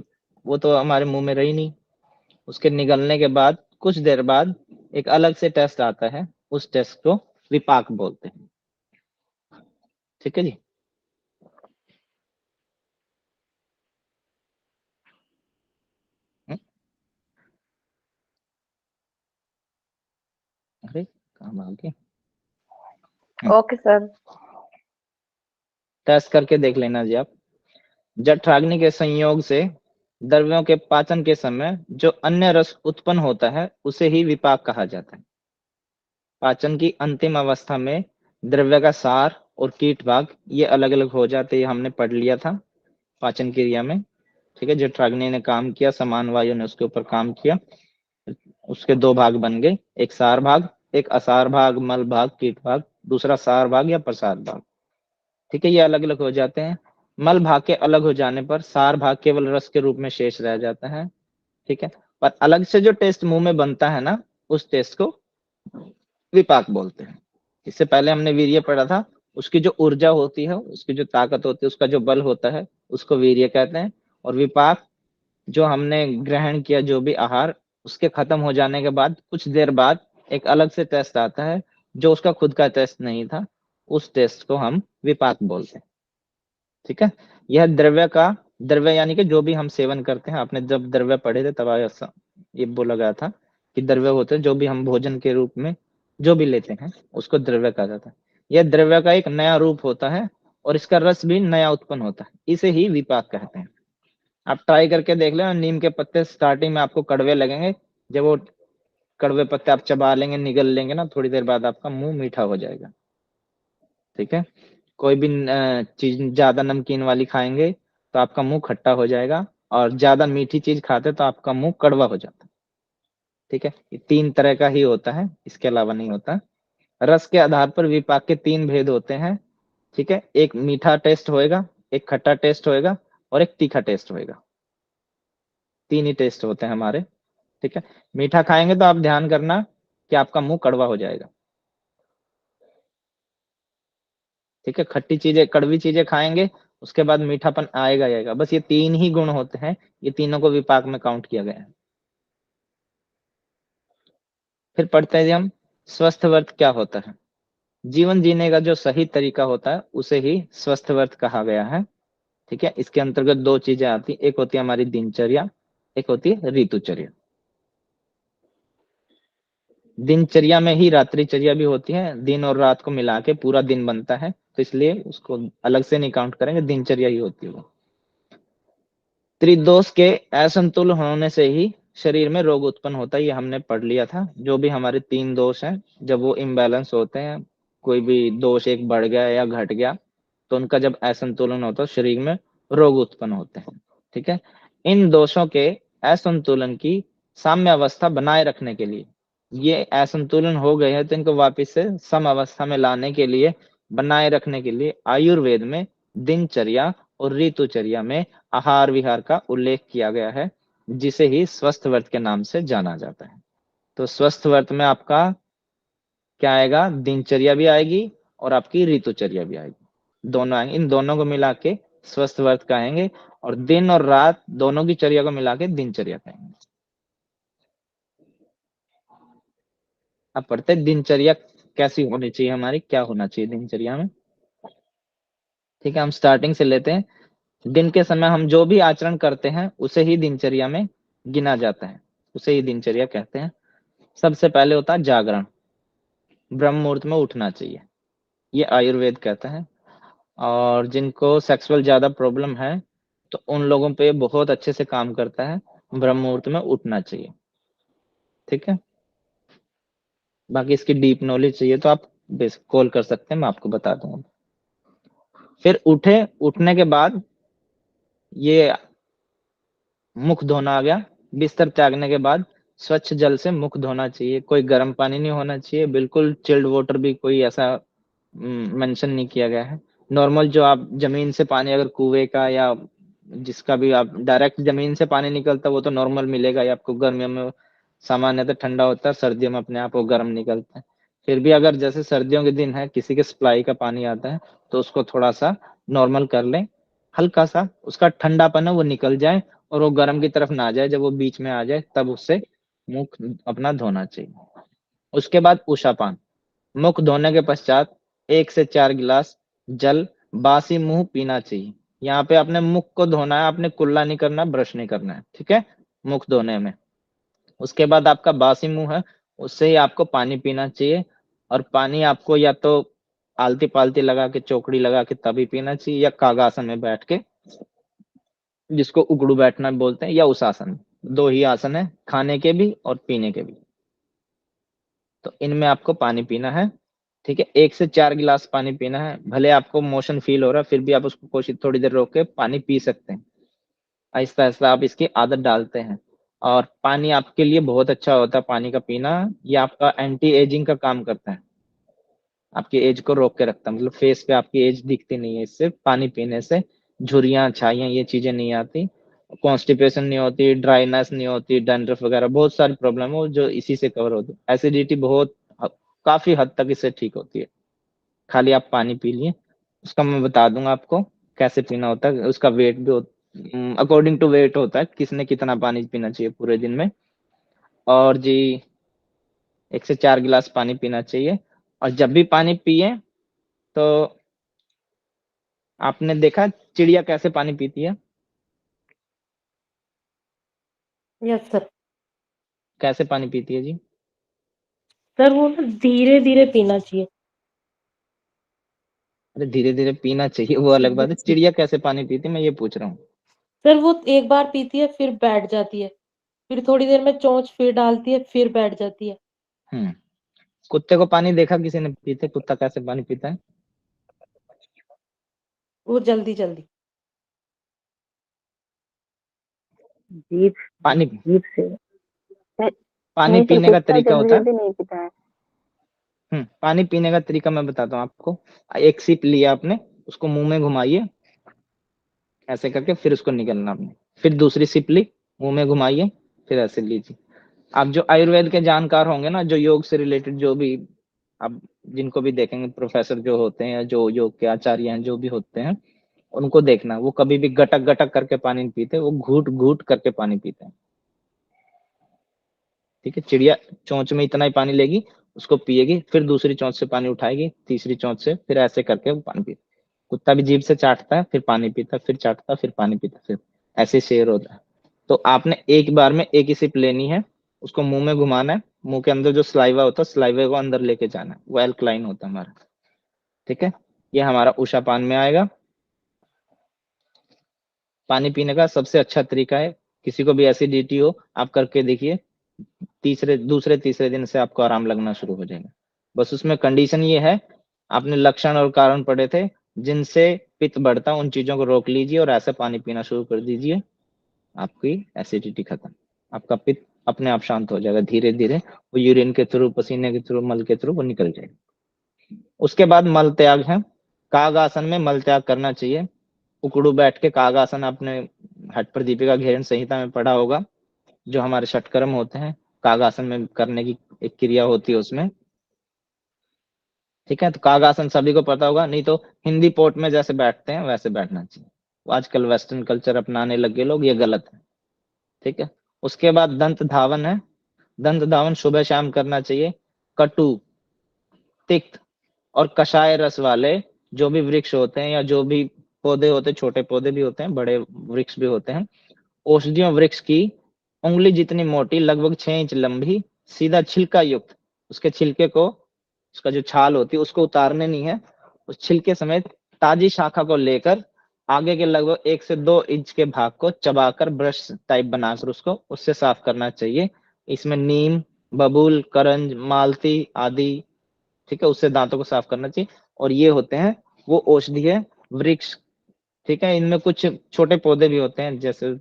वो तो हमारे मुंह में रही नहीं। उसके निगलने के बाद कुछ देर बाद एक अलग से टेस्ट आता है, उस टेस्ट को विपाक बोलते हैं। ठीक है जी। काम आगे। Okay sir. टेस्ट करके देख लेना जी आप। जठराग्नि के संयोग से द्रव्यों के पाचन के समय जो अन्य रस उत्पन्न होता है उसे ही विपाक कहा जाता है। पाचन की अंतिम अवस्था में द्रव्य का सार और कीट भाग ये अलग अलग हो जाते, ये हमने पढ़ लिया था पाचन क्रिया में। ठीक है, जठराग्नि ने काम किया, समान वायु ने उसके ऊपर काम किया, उसके दो भाग बन गए, एक सार भाग, एक असार भाग, मल भाग, कीट भाग, दूसरा सार भाग या प्रसार भाग। ठीक है, ये अलग अलग हो जाते हैं। मल भाग के अलग हो जाने पर सार भाग केवल रस के रूप में शेष रह जाता है। ठीक है, पर अलग से जो टेस्ट मुंह में बनता है ना, उस टेस्ट को विपाक बोलते हैं। इससे पहले हमने वीर्य पढ़ा था, उसकी जो ऊर्जा होती है, उसकी जो ताकत होती है, उसका जो बल होता है, उसको वीर्य कहते हैं। और विपाक जो हमने ग्रहण किया जो भी आहार, उसके खत्म हो जाने के बाद कुछ देर बाद एक अलग से टेस्ट आता है जो उसका खुद का टेस्ट नहीं था, उस टेस्ट को हम विपाक बोलते हैं। ठीक है, यह द्रव्य यानी कि जो भी हम सेवन करते हैं, आपने जब द्रव्य पढ़े थे तब ये बोला गया था कि द्रव्य होते हैं जो भी हम भोजन के रूप में जो भी लेते हैं उसको द्रव्य कहा जाता है। यह द्रव्य का एक नया रूप होता है और इसका रस भी नया उत्पन्न होता है, इसे ही विपाक कहते हैं। आप ट्राई करके देख लेना, नीम के पत्ते स्टार्टिंग में आपको कड़वे लगेंगे, जब वो कड़वे पत्ते आप चबा लेंगे, निगल लेंगे ना, थोड़ी देर बाद आपका मुंह मीठा हो जाएगा। ठीक है, कोई भी चीज ज्यादा नमकीन वाली खाएंगे तो आपका मुंह खट्टा हो जाएगा, और ज्यादा मीठी चीज खाते तो आपका मुंह कड़वा हो जाता है। ठीक है, ये 3 तरह का ही होता है, इसके अलावा नहीं होता। रस के आधार पर विपाक के 3 भेद होते हैं। ठीक है, एक मीठा टेस्ट होएगा, एक खट्टा टेस्ट होएगा और एक तीखा टेस्ट होएगा। 3 ही टेस्ट होते हैं हमारे। ठीक है, मीठा खाएंगे तो आप ध्यान करना कि आपका मुंह कड़वा हो जाएगा। ठीक है, खट्टी चीजें, कड़वी चीजें खाएंगे, उसके बाद मीठापन आएगा ही आएगा। बस ये 3 ही गुण होते हैं, ये तीनों को विपाक में काउंट किया गया है। फिर पढ़ते हैं जी हम, स्वस्थ व्रत क्या होता है। जीवन जीने का जो सही तरीका होता है उसे ही स्वस्थ व्रत कहा गया है। ठीक है, इसके अंतर्गत 2 चीजें आती, एक होती है हमारी दिनचर्या, एक होती है ऋतुचर्या। दिनचर्या में ही रात्रिचर्या भी होती है, दिन और रात को मिला के पूरा दिन बनता है, तो इसलिए उसको अलग से नहीं काउंट करेंगे, दिनचर्या ही होती है वो। त्रिदोष के असंतुलन होने से ही शरीर में रोग उत्पन्न होता है, ये हमने पढ़ लिया था। जो भी हमारे 3 दोष हैं, जब वो इम्बैलेंस होते हैं, कोई भी दोष एक बढ़ गया या घट गया, तो उनका जब असंतुलन होता है शरीर में रोग उत्पन्न होते हैं। ठीक है, इन दोषों के असंतुलन की साम्य अवस्था बनाए रखने के लिए, ये असंतुलन हो गए हैं तो इनको वापस से सम अवस्था में लाने के लिए, बनाए रखने के लिए आयुर्वेद में दिनचर्या और ऋतुचर्या में आहार विहार का उल्लेख किया गया है, जिसे ही स्वस्थ व्रत के नाम से जाना जाता है। तो स्वस्थ व्रत में आपका क्या आएगा, दिनचर्या भी आएगी और आपकी ऋतुचर्या भी आएगी, दोनों आएंगे। इन दोनों को मिला के स्वस्थ व्रत कहेंगे, और दिन और रात दोनों की चर्या को मिला के दिनचर्या कहेंगे। अब पढ़ते दिनचर्या कैसी होनी चाहिए हमारी, क्या होना चाहिए दिनचर्या में। ठीक है, हम स्टार्टिंग से लेते हैं। दिन के समय हम जो भी आचरण करते हैं उसे ही दिनचर्या में गिना जाता है, उसे ही दिनचर्या कहते हैं। सबसे पहले होता है जागरण, ब्रह्म मुहूर्त में उठना चाहिए, ये आयुर्वेद कहता है। और जिनको सेक्सुअल ज्यादा प्रॉब्लम है तो उन लोगों पे बहुत अच्छे से काम करता है, ब्रह्म मुहूर्त में उठना चाहिए। ठीक है, बाकी इसकी डीप नॉलेज चाहिए तो आप कॉल कर सकते हैं, मैं आपको बता दूंगा। फिर उठने के बाद ये मुख धोना आ गया। बिस्तर त्यागने के बाद स्वच्छ जल से मुख धोना चाहिए, कोई गर्म पानी नहीं होना चाहिए, बिल्कुल चिल्ड वाटर भी कोई ऐसा मेंशन नहीं किया गया है। नॉर्मल जो आप जमीन से पानी, अगर कुएं का या जिसका भी आप डायरेक्ट जमीन से पानी निकलता वो तो नॉर्मल मिलेगा ही आपको, गर्मियों में सामान्यतः ठंडा होता है, सर्दियों में अपने आप वो गर्म निकलता है। फिर भी अगर जैसे सर्दियों के दिन है, किसी के सप्लाई का पानी आता है तो उसको थोड़ा सा नॉर्मल कर लें, हल्का सा उसका ठंडापन है वो निकल जाए और वो गर्म की तरफ ना जाए, जब वो बीच में आ जाए तब उससे मुख अपना धोना चाहिए। उसके बाद उषापान, मुख धोने के पश्चात 1 से 4 गिलास जल बासी मुंह पीना चाहिए। यहाँ पे आपने मुख को धोना है, आपने कुल्ला नहीं करना, ब्रश नहीं करना है। ठीक है, मुख धोने में। उसके बाद आपका बासी मुंह है, उससे ही आपको पानी पीना चाहिए, और पानी आपको या तो आलती पालती लगा के, चौकड़ी लगा के तभी पीना चाहिए, या कागासन में बैठ के, जिसको उगड़ू बैठना बोलते हैं, या उस आसन में। 2 ही आसन है, खाने के भी और पीने के भी। तो इनमें आपको पानी पीना है, ठीक है। 1 से 4 गिलास पानी पीना है। भले आपको मोशन फील हो रहा है, फिर भी आप उसको कोशिश थोड़ी देर रोक के पानी पी सकते हैं। आहिस्ता आहिस्ता आप इसकी आदत डालते हैं। और पानी आपके लिए बहुत अच्छा होता है, पानी का पीना। ये आपका एंटी एजिंग का काम करता है, आपकी एज को रोक के रखता है। मतलब फेस पे आपकी एज दिखती नहीं है इससे, पानी पीने से झुर्रियां, छाइयां, ये चीजें नहीं आती, कॉन्स्टिपेशन नहीं होती, ड्राइनेस नहीं होती, डैंड्रफ वगैरह बहुत सारी प्रॉब्लम है जो इसी से कवर होती है। एसिडिटी बहुत काफी हद तक इससे ठीक होती है। खाली आप पानी पी लिए। उसका मैं बता दूंगा आपको कैसे पीना होता है। उसका वेट भी अकॉर्डिंग टू वेट होता है, किसने कितना पानी पीना चाहिए पूरे दिन में। और जी 1 से 4 गिलास पानी पीना चाहिए। और जब भी पानी पिए तो आपने देखा चिड़िया कैसे पानी पीती है? Yes sir. कैसे पानी पीती है जी? सर वो ना धीरे धीरे पीना चाहिए। अरे धीरे धीरे पीना चाहिए वो अलग बात है, चिड़िया कैसे पानी पीती है मैं ये पूछ रहा हूँ। सर वो एक बार पीती है फिर बैठ जाती है, फिर थोड़ी देर में चोंच फिर डालती है फिर बैठ जाती है। कुत्ते को पानी देखा किसी ने पीते? कुत्ता कैसे पानी पीता है? वो जल्दी जल्दी। जीभ पानी जीभ से पानी नहीं सर, पीने का कुत्ता तरीका जल्दी होता है। जल्दी नहीं पीता है। पानी पीने का तरीका मैं बताता हूँ आपको। 1 सिप लिया आपने, उसको मुंह में घुमाइए ऐसे करके, फिर उसको निकलना आपने। फिर दूसरी सिप ली, मुंह में घुमाइए, फिर ऐसे लीजिए। आप जो आयुर्वेद के जानकार होंगे ना, जो योग से रिलेटेड जो भी आप जिनको भी देखेंगे, प्रोफेसर जो होते हैं, जो योग के आचार्य हैं, जो भी होते हैं, उनको देखना, वो कभी भी गटक गटक करके पानी नहीं पीते, वो घूट घूट करके पानी पीते हैं। ठीक है। चिड़िया चोंच में इतना ही पानी लेगी, उसको पिएगी, फिर दूसरी चोंच से पानी उठाएगी, तीसरी चोंच से, फिर ऐसे करके वो पानी पीती। कुत्ता भी जीभ से चाटता है, फिर पानी पीता है, फिर चाटता है, फिर पानी पीता है, फिर ऐसे शेर होता है। तो आपने एक बार में एक ही सिप लेनी है, उसको मुंह में घुमाना है, मुंह के अंदर जो स्लाइवा होता है, स्लाइवा को अंदर लेके जाना है, वो एल्कलाइन होता है हमारा। ठीक है। ये हमारा उषा पान में आएगा। पानी पीने का सबसे अच्छा तरीका है, किसी को भी एसिडिटी हो आप करके देखिए, दूसरे तीसरे दिन से आपको आराम लगना शुरू हो जाएगा। बस उसमें कंडीशन ये है, आपने लक्षण और कारण पढ़े थे, जिनसे पित्त बढ़ता, उन चीजों को रोक लीजिए और ऐसा पानी पीना शुरू कर दीजिए, आपकी एसिडिटी खत्म। आपका पित्त अपने आप शांत हो जाएगा धीरे धीरे, वो यूरिन के थ्रू, पसीने के थ्रू, मल के थ्रू वो निकल जाएगा। उसके बाद मल त्याग है। काग आसन में मल त्याग करना चाहिए। उकड़ू बैठ के काग आसन आपने हट पर दीपिका घेरन संहिता में पढ़ा होगा, जो हमारे षटकर्म होते हैं कागासन में करने की एक क्रिया होती है उसमें। ठीक है। तो कागासन सभी को पता होगा, नहीं तो हिंदी पोर्ट में जैसे बैठते हैं वैसे बैठना चाहिए। आजकल वेस्टर्न कल्चर अपनाने लगे लोग, ये गलत है। ठीक है। उसके बाद दंत धावन है। दंत धावन सुबह शाम करना चाहिए। कटु, तिक्त और कषाय रस वाले जो भी वृक्ष होते हैं, या जो भी पौधे होते हैं, छोटे पौधे भी होते हैं, बड़े वृक्ष भी होते हैं, औषधियों वृक्ष की उंगली जितनी मोटी, लगभग 6 इंच लंबी, सीधा छिलका युक्त, उसके छिलके को, उसका जो छाल होती है उसको उतारने नहीं है, उस छिलके समेत ताजी शाखा को लेकर आगे के लगभग 1 से 2 इंच के भाग को चबाकर ब्रश टाइप बनाकर उसको उससे साफ करना चाहिए। इसमें नीम, बबूल, करंज, मालती आदि, ठीक है, उससे दांतों को साफ करना चाहिए। और ये होते हैं वो औषधीय वृक्ष। ठीक है। इनमें कुछ छोटे पौधे भी होते हैं, जैसे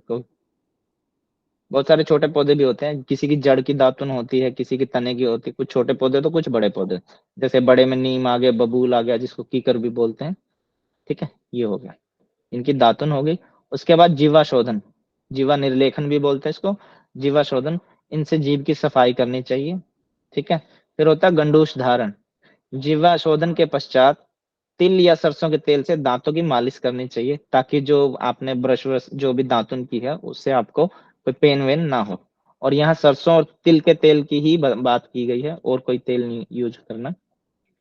बहुत सारे छोटे पौधे भी होते हैं, किसी की जड़ की दातुन होती है, किसी की तने की होती है, कुछ छोटे पौधे तो कुछ बड़े पौधे, जैसे बड़े में नीम आ गया, बबूल आ गया, जिसको कीकर भी बोलते हैं। ठीक है। ये हो गया, इनकी दातुन हो गई। उसके बाद जीवा शोधन, जीवा निर्लेखन भी बोलते हैं इसको, जीवा शोधन, इनसे जीभ की सफाई करनी चाहिए। ठीक है। फिर होता है गंडूष धारण। जीवा शोधन के पश्चात तिल या सरसों के तेल से दांतों की मालिश करनी चाहिए, ताकि जो आपने ब्रश व्रश जो भी दातुन की है उससे आपको कोई पेन वेन ना हो। और यहाँ सरसों और तिल के तेल की ही बात की गई है, और कोई तेल नहीं यूज करना।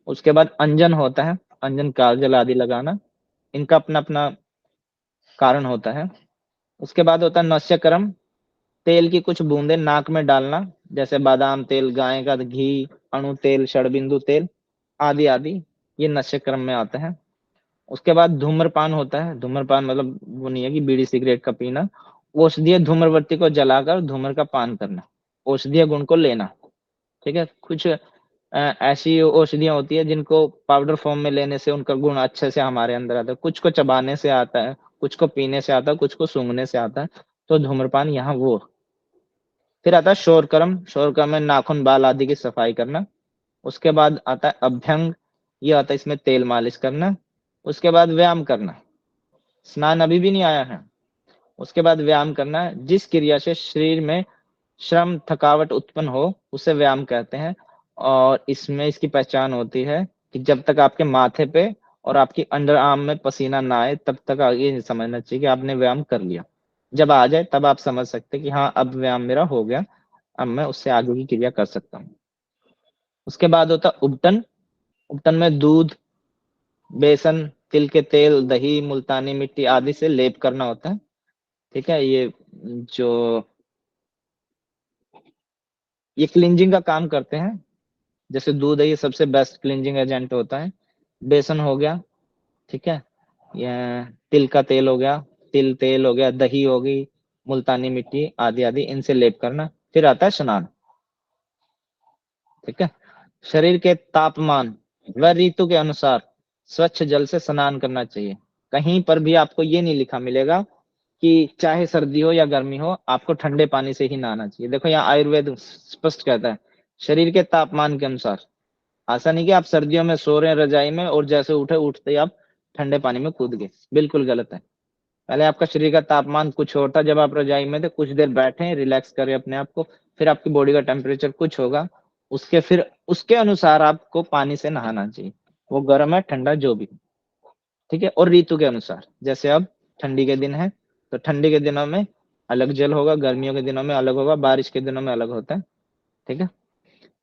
उसके बाद अंजन होता है, अंजन काजल आदि लगाना, इनका अपना अपना कारण होता है। उसके बाद होता है नस्यकर्म, तेल की कुछ बूंदे नाक में डालना, जैसे बादाम तेल, गाय का घी, अणु तेल, षड़बिंदु तेल, आदि आदि, ये नशे क्रम में आते हैं। उसके बाद धूम्रपान होता है। धूम्रपान मतलब वो नहीं है कि बीड़ी सिगरेट का पीना, औषधीय धूम्रवर्ती को जलाकर धूम्र का पान करना, औषधीय गुण को लेना। ठीक है, कुछ ऐसी औषधियां होती है जिनको पाउडर फॉर्म में लेने से उनका गुण अच्छे से हमारे अंदर आता है, कुछ को चबाने से आता है, कुछ को पीने से आता है, कुछ को सूंघने से आता है। तो धूम्रपान यहाँ वो। फिर आता है शौरकर्म। शौरकर्म में नाखून बाल आदि की सफाई करना। उसके बाद आता है अभ्यंग, ये आता है इसमें तेल मालिश करना। उसके बाद व्यायाम करना, स्नान अभी भी नहीं आया है। उसके बाद व्यायाम करना है। जिस क्रिया से शरीर में श्रम थकावट उत्पन्न हो उसे व्यायाम कहते हैं। और इसमें इसकी पहचान होती है कि जब तक आपके माथे पे और आपकी अंडर आर्म में पसीना ना आए तब तक आगे नहीं समझना चाहिए कि आपने व्यायाम कर लिया। जब आ जाए तब आप समझ सकते कि हाँ अब व्यायाम मेरा हो गया, अब मैं उससे आगे की क्रिया कर सकता हूँ। उसके बाद होता उपटन। उपटन में दूध, बेसन, तिल के तेल, दही, मुल्तानी मिट्टी आदि से लेप करना होता है। ठीक है, ये क्लींजिंग का काम करते हैं। जैसे दूध है, ये सबसे बेस्ट क्लींजिंग एजेंट होता है। बेसन हो गया, ठीक है, ये तिल का तेल हो गया, तिल तेल हो गया, दही हो गई, मुल्तानी मिट्टी आदि आदि, इनसे लेप करना। फिर आता है स्नान। ठीक है, शरीर के तापमान व ऋतु के अनुसार स्वच्छ जल से स्नान करना चाहिए। कहीं पर भी आपको ये नहीं लिखा मिलेगा कि चाहे सर्दी हो या गर्मी हो आपको ठंडे पानी से ही नहाना चाहिए। देखो यहाँ आयुर्वेद स्पष्ट कहता है शरीर के तापमान के अनुसार। ऐसा नहीं कि आप सर्दियों में सो रहे हैं रजाई में और जैसे उठते ही आप ठंडे पानी में कूद गए, बिल्कुल गलत है। पहले आपका शरीर का तापमान कुछ होता जब आप रजाई में थे, कुछ देर बैठे रिलैक्स करें अपने आप को, फिर आपकी बॉडी का टेम्परेचर कुछ होगा, उसके अनुसार आपको पानी से नहाना चाहिए, वो गर्म है ठंडा जो भी। ठीक है, और ऋतु के अनुसार, जैसे अब ठंडी के दिन है तो ठंडी के दिनों में अलग जल होगा, गर्मियों के दिनों में अलग होगा, बारिश के दिनों में अलग होता है। ठीक है,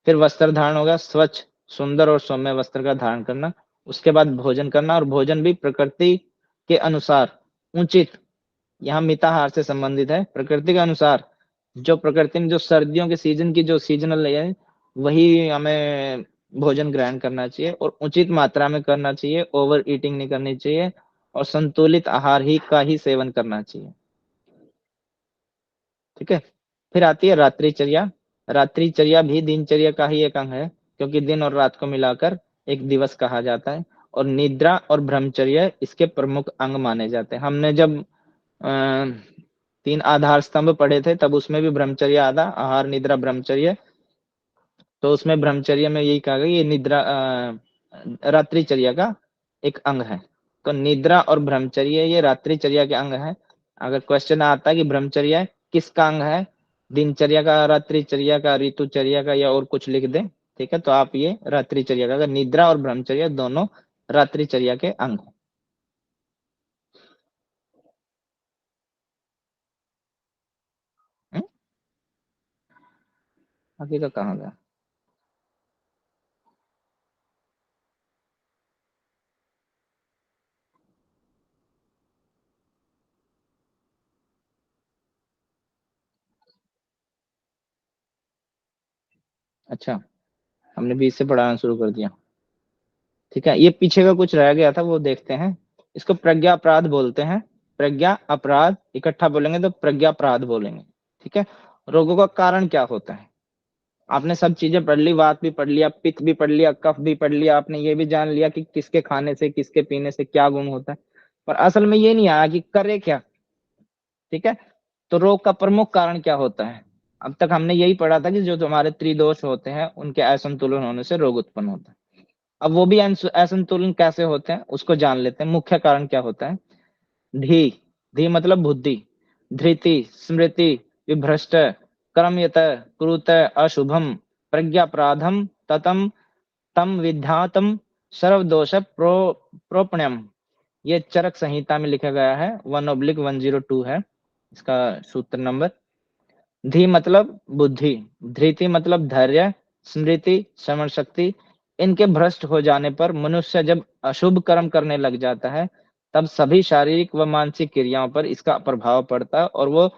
फिर वस्त्र धारण होगा, स्वच्छ सुंदर और सौम्य वस्त्र का धारण करना। उसके बाद भोजन करना, और भोजन भी प्रकृति के अनुसार उचित, यहाँ मिताहार से संबंधित है। प्रकृति के अनुसार जो प्रकृति में जो सर्दियों के सीजन की जो सीजनल है वही हमें भोजन ग्रहण करना चाहिए और उचित मात्रा में करना चाहिए, ओवर ईटिंग नहीं करनी चाहिए और संतुलित आहार ही का ही सेवन करना चाहिए। ठीक है, फिर आती है रात्रिचर्या। रात्रिचर्या भी दिनचर्या का ही एक अंग है, क्योंकि दिन और रात को मिलाकर एक दिवस कहा जाता है, और निद्रा और ब्रह्मचर्य इसके प्रमुख अंग माने जाते हैं। हमने जब 3 आधार स्तंभ पढ़े थे तब उसमें भी ब्रह्मचर्य आधा, आहार निद्रा ब्रह्मचर्य, तो उसमें ब्रह्मचर्य में यही कहा गया ये निद्रा रात्रिचर्या का एक अंग है। तो निद्रा और ब्रह्मचर्य ये रात्रिचर्या के अंग है। अगर क्वेश्चन आता है कि ब्रह्मचर्य किसका अंग है, दिनचर्या का, रात्रिचर्या का, ऋतुचर्या का, या और कुछ लिख दे, ठीक है, तो आप ये रात्रिचर्या का, अगर निद्रा और ब्रह्मचर्य दोनों रात्रिचर्या के अंग हैं। आगे का कहाँ गया? अच्छा, हमने 20 से पढ़ाना शुरू कर दिया। ठीक है, ये पीछे का कुछ रह गया था वो देखते हैं। इसको प्रज्ञा अपराध बोलते हैं। प्रज्ञा अपराध इकट्ठा बोलेंगे तो प्रज्ञा अपराध बोलेंगे। ठीक है, रोगों का कारण क्या होता है आपने सब चीजें पढ़ ली, वात भी पढ़ लिया, पित्त भी पढ़ लिया, कफ भी पढ़ लिया, आपने ये भी जान लिया कि किसके खाने से किसके पीने से क्या गुण होता है, पर असल में ये नहीं आया कि करे क्या। ठीक है, तो रोग का प्रमुख कारण क्या होता है? अब तक हमने यही पढ़ा था कि जो हमारे त्रिदोष होते हैं उनके असंतुलन होने से रोग उत्पन्न होता है। अब वो भी असंतुलन कैसे होते हैं उसको जान लेते हैं। मुख्य कारण क्या होता है? धी, धी मतलब बुद्धि, धृति, स्मृति, विभ्रष्ट, कर्मयत, कुरुत, अशुभम, प्रज्ञापराधम, ततम, तम विद्यातम, सर्वदोष प्रोपण्यम। ये चरक संहिता में लिखा गया है, 1/102 है इसका सूत्र नंबर। धी मतलब बुद्धि, धृति मतलब धैर्य, स्मृति श्रवण शक्ति, इनके भ्रष्ट हो जाने पर मनुष्य जब अशुभ कर्म करने लग जाता है तब सभी शारीरिक व मानसिक क्रियाओं पर इसका प्रभाव पड़ता है और वो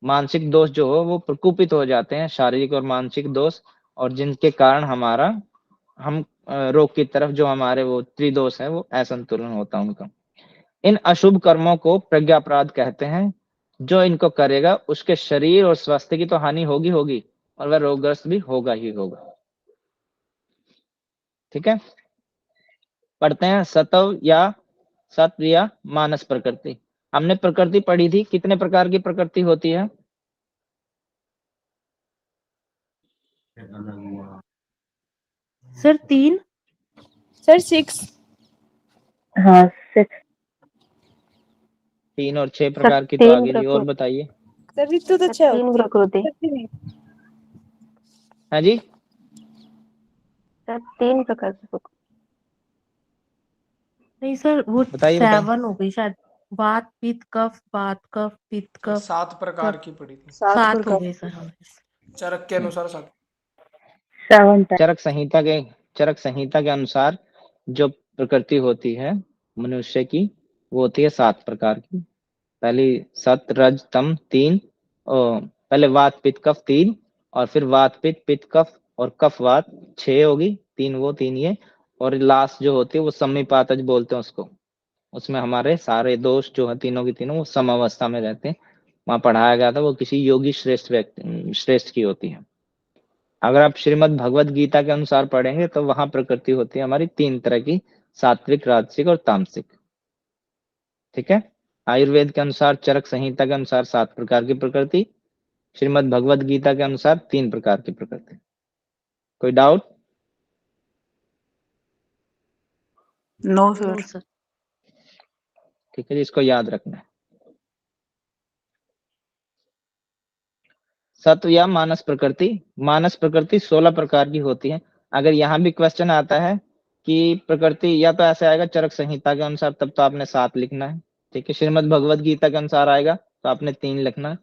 मानसिक दोष जो हो वो प्रकोपित हो जाते हैं, शारीरिक और मानसिक दोष, और जिनके कारण हम रोग की तरफ, जो हमारे वो त्रिदोष है, वो असंतुलन होता है उनका। इन अशुभ कर्मों को प्रज्ञापराध कहते हैं। जो इनको करेगा उसके शरीर और स्वास्थ्य की तो हानि होगी होगी, और वह रोगग्रस्त भी होगा ही होगा। ठीक है, पढ़ते हैं सत्व या मानस प्रकृति। हमने प्रकृति पढ़ी थी, कितने प्रकार की प्रकृति होती है? सर 3। सर 6। हाँ 6। 3 और 6 सर प्रकार की तो 3 आगे ली, और प्रकृति। बताइए। सर ऋतु तो सर 6 3 होती प्रकृति। हाँ जी, सर 3 प्रकार की प्रकृति। नहीं सर, वो बताइए बताइए। 7 हो गई शायद। वात पित्त कफ, वात कफ पित्त सर कफ। 7 प्रकार की पड़ी थी। 7 हो गई सर। चरक के अनुसार 7। 7 चरक संहिता के अनुसार जो प्रकृति होती है मनुष्य की, वो होती है 7 प्रकार की। पहली सत रज तम 3, और पहले वात पित्त कफ 3, और फिर वात पित्त पित्त कफ और कफ वात 6 होगी। 3 वो 3 ये, और लास्ट जो होती है वो सम्मिपातज बोलते हैं उसको। उसमें हमारे सारे दोष जो है तीनों की तीनों वो समावस्था में रहते हैं। वहां पढ़ाया गया था, वो किसी योगी श्रेष्ठ की होती है। अगर आप श्रीमद् भगवत गीता के अनुसार पढ़ेंगे तो वहां प्रकृति होती है हमारी 3 तरह की, सात्विक, राजसिक और तामसिक। ठीक है, आयुर्वेद के अनुसार, चरक संहिता के अनुसार 7 प्रकार की प्रकृति, श्रीमद् भगवत गीता के अनुसार 3 प्रकार की प्रकृति। कोई डाउट? No sir. ठीक है जी, इसको याद रखना है। सत्व या मानस प्रकृति। मानस प्रकृति 16 प्रकार की होती है। अगर यहाँ भी क्वेश्चन आता है कि प्रकृति, या तो ऐसे आएगा चरक संहिता के अनुसार, तब तो आपने 7 लिखना है। ठीक है, श्रीमद् भगवत गीता के अनुसार आएगा तो आपने 3 लिखना है।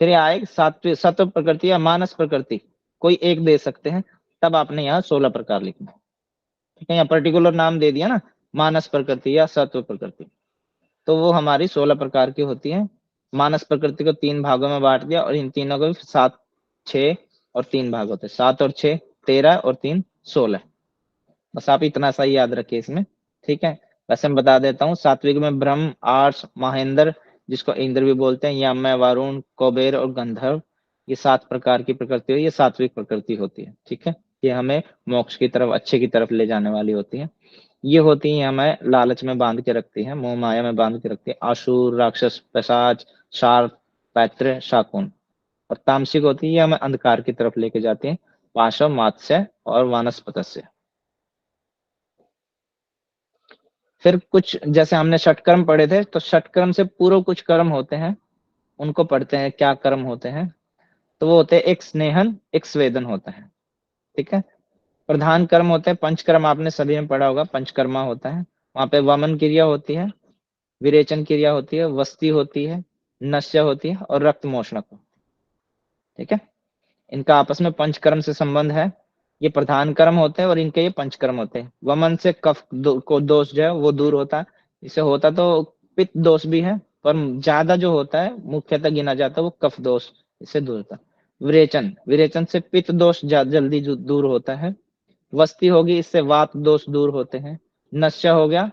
फिर आएगा सत्व प्रकृति या मानस प्रकृति, कोई एक दे सकते हैं, तब आपने यहाँ 16 प्रकार लिखना है। ठीक है, यहाँ पर्टिकुलर नाम दे दिया ना, मानस प्रकृति या सत्व प्रकृति, तो वो हमारी 16 प्रकार की होती है। मानस प्रकृति को 3 भागों में बांट दिया, और इन तीनों को 7, 6 और 3 भाग होते हैं। 7 और 6 13 और 3 16। बस आप इतना सा ही याद रखिए इसमें। ठीक है, वैसे मैं बता देता हूँ, सात्विक में ब्रह्म, आर्ष, महेंद्र, जिसको इंद्र भी बोलते हैं, यम, वरुण, कुबेर और गंधर्व, ये 7 प्रकार की प्रकृति है, ये सात्विक प्रकृति होती है। ठीक है, ये हमें मोक्ष की तरफ, अच्छे की तरफ ले जाने वाली होती है। ये होती है हमें लालच में बांध के रखती है, मोह माया में बांध के रखती है। आसुर, राक्षस, पिशाच, शार्प, पैत्र, शाकुन। और तामसिक होती है, ये हमें अंधकार की तरफ लेके जाती है, पाशव, मात्स्य और वानस्पत्य। फिर कुछ जैसे हमने षटकर्म पढ़े थे, तो षटकर्म से पूर्व कुछ कर्म होते हैं, उनको पढ़ते हैं। क्या कर्म होते हैं? तो वो होते हैं, एक स्नेहन, एक स्वेदन होता है। ठीक है, प्रधान कर्म होते हैं पंचकर्म, आपने सभी में पढ़ा होगा, पंचकर्मा होता है। वहां पे वमन क्रिया होती है, विरेचन क्रिया होती है, वस्ती होती है, नश्य होती है और रक्त मोषणक। ठीक है, इनका आपस में पंचकर्म से संबंध है। ये प्रधान कर्म होते हैं और इनके ये पंचकर्म होते हैं। वमन से कफ को दोष जो है वो दूर होता है। इससे होता तो पित्त दोष भी है, पर ज्यादा जो होता है मुख्यतः गिना जाता है वो कफ दोष, इससे दूर होता है। विरेचन से पित्त दोष जल्दी दूर होता है। वस्ती होगी, इससे वात दोष दूर होते हैं। नश्य हो गया,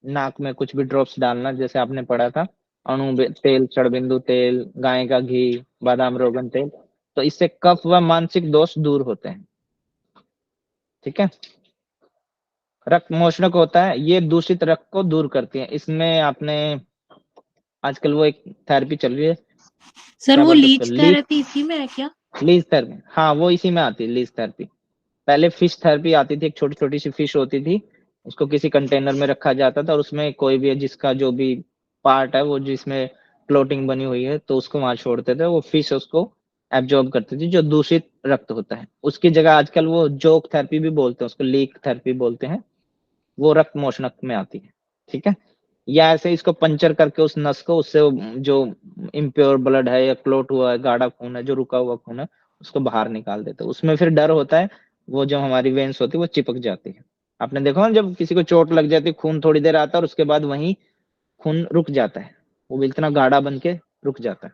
नाक में कुछ भी ड्रॉप्स डालना, जैसे आपने पढ़ा था, तेल, चढ़बिंदु तेल, गाय का घी, बादाम रोगन तेल, तो इससे कफ व मानसिक दोष दूर होते हैं। ठीक है, रक्त मोषणक होता है, ये दूषित रक्त को दूर करती है। इसमें आपने आजकल वो एक थेरेपी चल रही है, सर वो लीच थेरेपी इसी में है क्या? लीज थेरेपी, हाँ वो इसी में आती है, लीज थेरेपी। पहले फिश थेरेपी आती थी, एक छोटी छोटी सी फिश होती थी, उसको किसी कंटेनर में रखा जाता था, और उसमें कोई भी जिसका जो भी पार्ट है, वो जिसमें क्लोटिंग बनी हुई है, तो उसको वहां छोड़ते थे, वो फिश उसको एब्जॉर्ब करती थी, जो दूषित रक्त होता है। उसकी जगह आजकल वो जोक थेरेपी भी बोलते हैं उसको, लीक थेरेपी बोलते हैं, वो रक्त मोषणक में आती है। ठीक है, या ऐसे इसको पंचर करके उस नस को, उससे जो इम्प्योर ब्लड है या क्लोट हुआ है, गाढ़ा खून है, जो रुका हुआ खून है, उसको बाहर निकाल देते हैं। उसमें फिर डर होता है, वो जो हमारी वेन्स होती है वो चिपक जाती है। आपने देखो ना, जब किसी को चोट लग जाती है, खून थोड़ी देर आता है और उसके बाद वहीं खून रुक जाता है, वो इतना गाढ़ा बन के रुक जाता है।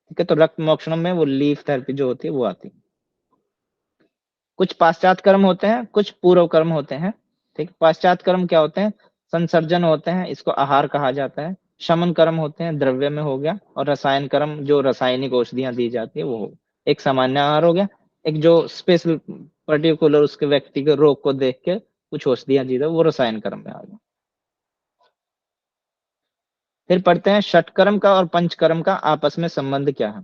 ठीक है, तो रक्त मोक्षणम में वो लीफ थेरेपी जो होती है वो आती है। कुछ पाश्चात कर्म होते हैं, कुछ पूर्व कर्म होते हैं। ठीक, पाश्चात कर्म क्या होते हैं? संसर्जन होते हैं, इसको आहार कहा जाता है। शमन कर्म होते हैं, द्रव्य में हो गया। और रसायन कर्म, जो रासायनिक औषधियां दी जाती है वो हो। एक सामान्य आहार हो गया, एक जो स्पेशल पर्टिकुलर उसके व्यक्ति के रोग को देख के कुछ औषधियां दी जाए, वो रसायन कर्म में आ गया। फिर पढ़ते हैं षटकर्म का और पंचकर्म का आपस में संबंध क्या है।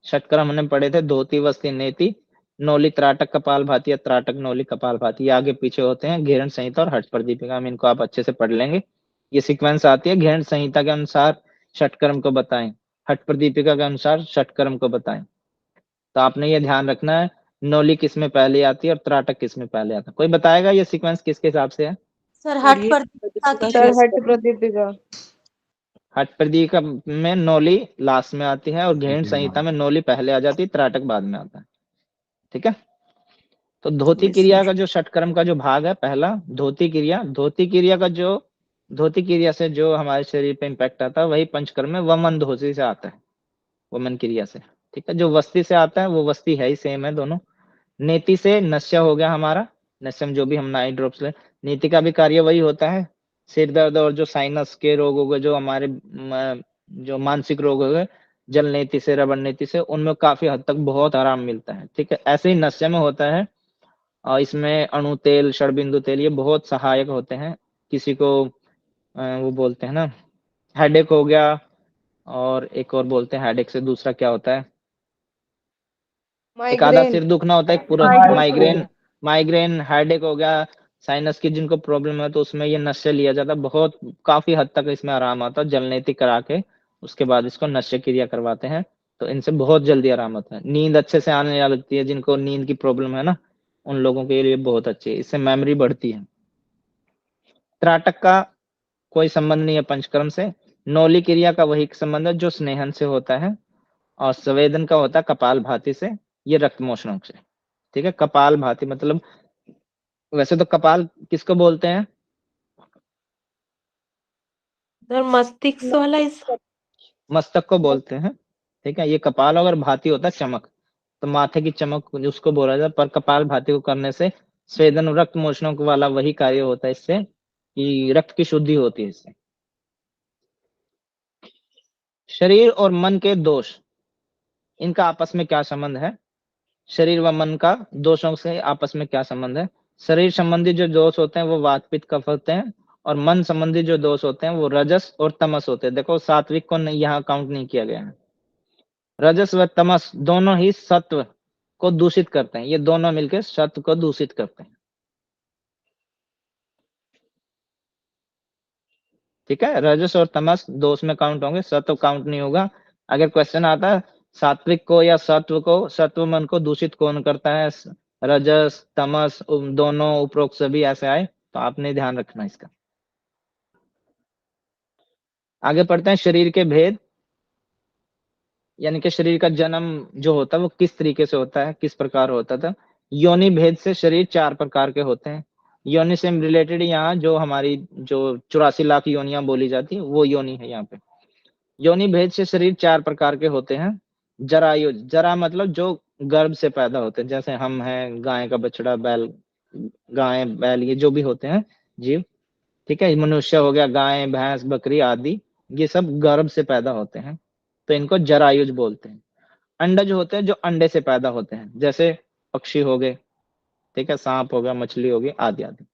षटकर्म हमने पढ़े थे, धोती वस्ती नेति, नौली त्राटक कपाल भाती या त्राटक नौली कपाल भाती, ये आगे पीछे होते हैं। घेरण संहिता और हठ प्रदीपिका में इनको आप अच्छे से पढ़ लेंगे। ये सीक्वेंस आती है, घेरण संहिता के अनुसार षटकर्म को बताएं, हठ प्रदीपिका के अनुसार षटकर्म को बताएं। तो आपने ये ध्यान रखना है, नौली किस में पहले आती है और त्राटक किस में पहले आता है। कोई बताएगा ये सीक्वेंस किसके हिसाब से है? सर हठ प्रदीपिका के सर हठ प्रदीपिका। हठ प्रदीपिका में नौली लास्ट में आती है और घेरण संहिता में नौली पहले आ जाती है, त्राटक बाद में आता है। ठीक है, तो धोती क्रिया का जो षटकर्म का जो भाग है, पहला धोती क्रिया, धोती क्रिया से जो हमारे शरीर पे इम्पैक्ट आता है वही पंचकर्म में वमन धोती से आता है, वमन क्रिया से। ठीक है, जो वस्ती से आता है वो वस्ती है ही सेम है दोनों। नेति से नश्य हो गया हमारा, नश्य में जो भी हम नाइट ड्रॉप्स ले, नीति का भी कार्य वही होता है। सिर दर्द और जो साइनस के रोग हो गए, जो हमारे जो मानसिक रोग हो गए, जल नेति से, रबड़ नेति से, उनमें काफी हद तक बहुत आराम मिलता है। ठीक है, ऐसे ही नश्य में होता है, और इसमें अणु तेल, षडबिंदु तेल, ये बहुत सहायक होते हैं। किसी को वो बोलते हैं ना हेडेक हो गया, और एक और बोलते हैं हेडेक से दूसरा क्या होता है, एक आधा सिर दुखना होता है, एक पूरा माइग्रेन हेडेक हो गया, साइनस की जिनको प्रॉब्लम है तो उसमें ये नश्य लिया जाता है। बहुत काफी हद तक इसमें आराम आता है। जलनेति करा के उसके बाद इसको नश्य क्रिया करवाते हैं, तो इनसे बहुत जल्दी आराम आता है। नींद अच्छे से आने लगती है, जिनको नींद की प्रॉब्लम है ना, उन लोगों के लिए बहुत अच्छी है, इससे मेमोरी बढ़ती है। त्राटक का कोई संबंध नहीं है पंचकर्म से। नौली क्रिया का वही संबंध है जो स्नेहन से होता है, और संवेदन का होता है कपाल भाती से, ये रक्त मोषणों से। ठीक है, कपाल भाती मतलब, वैसे तो कपाल किसको बोलते हैं? सर मस्तिष्क वाला मस्तक को बोलते हैं। ठीक है, ये कपाल अगर भाती होता है चमक, तो माथे की चमक उसको बोला जाता है। पर कपाल भाती को करने से स्वेदन रक्त मोषणों वाला वही कार्य होता है इससे, कि रक्त की शुद्धि होती है इससे। शरीर और मन के दोष, इनका आपस में क्या संबंध है? शरीर व मन का दोषों से आपस में क्या संबंध है? शरीर संबंधी जो दोष होते हैं वो वात पित्त कफ होते हैं, और मन संबंधी जो दोष होते हैं वो रजस और तमस होते हैं। देखो सात्विक को यहाँ काउंट नहीं किया गया है। रजस व तमस दोनों ही सत्व को दूषित करते हैं, ये दोनों मिलकर सत्व को दूषित करते हैं। ठीक है, रजस और तमस दोष में काउंट होंगे, सत्व काउंट नहीं होगा। अगर क्वेश्चन आता है सात्विक को या सत्व को, सत्व मन को दूषित कौन करता है, रजस तमस दोनों उपरोक्त सभी ऐसे आए, तो आपने ध्यान रखना इसका। आगे पढ़ते हैं शरीर के भेद, यानी कि शरीर का जन्म जो होता है वो किस तरीके से होता है, किस प्रकार होता था। योनि भेद से शरीर 4 प्रकार के होते हैं। योनि से रिलेटेड यहाँ जो हमारी जो 84 लाख योनियां बोली जाती है वो योनि है यहाँ पे। योनि भेद से शरीर 4 प्रकार के होते हैं। जरायुज, जरा मतलब जो गर्भ से पैदा होते हैं, जैसे हम हैं, गाय का बछड़ा, बैल, गाय बैल, ये जो भी होते हैं जीव। ठीक है, मनुष्य हो गया, गाय भैंस बकरी आदि, ये सब गर्भ से पैदा होते हैं, तो इनको जरायुज बोलते हैं। अंडज होते हैं जो अंडे से पैदा होते हैं, जैसे पक्षी हो गए, ठीक है, सांप हो गया, मछली हो गई आदि आदि।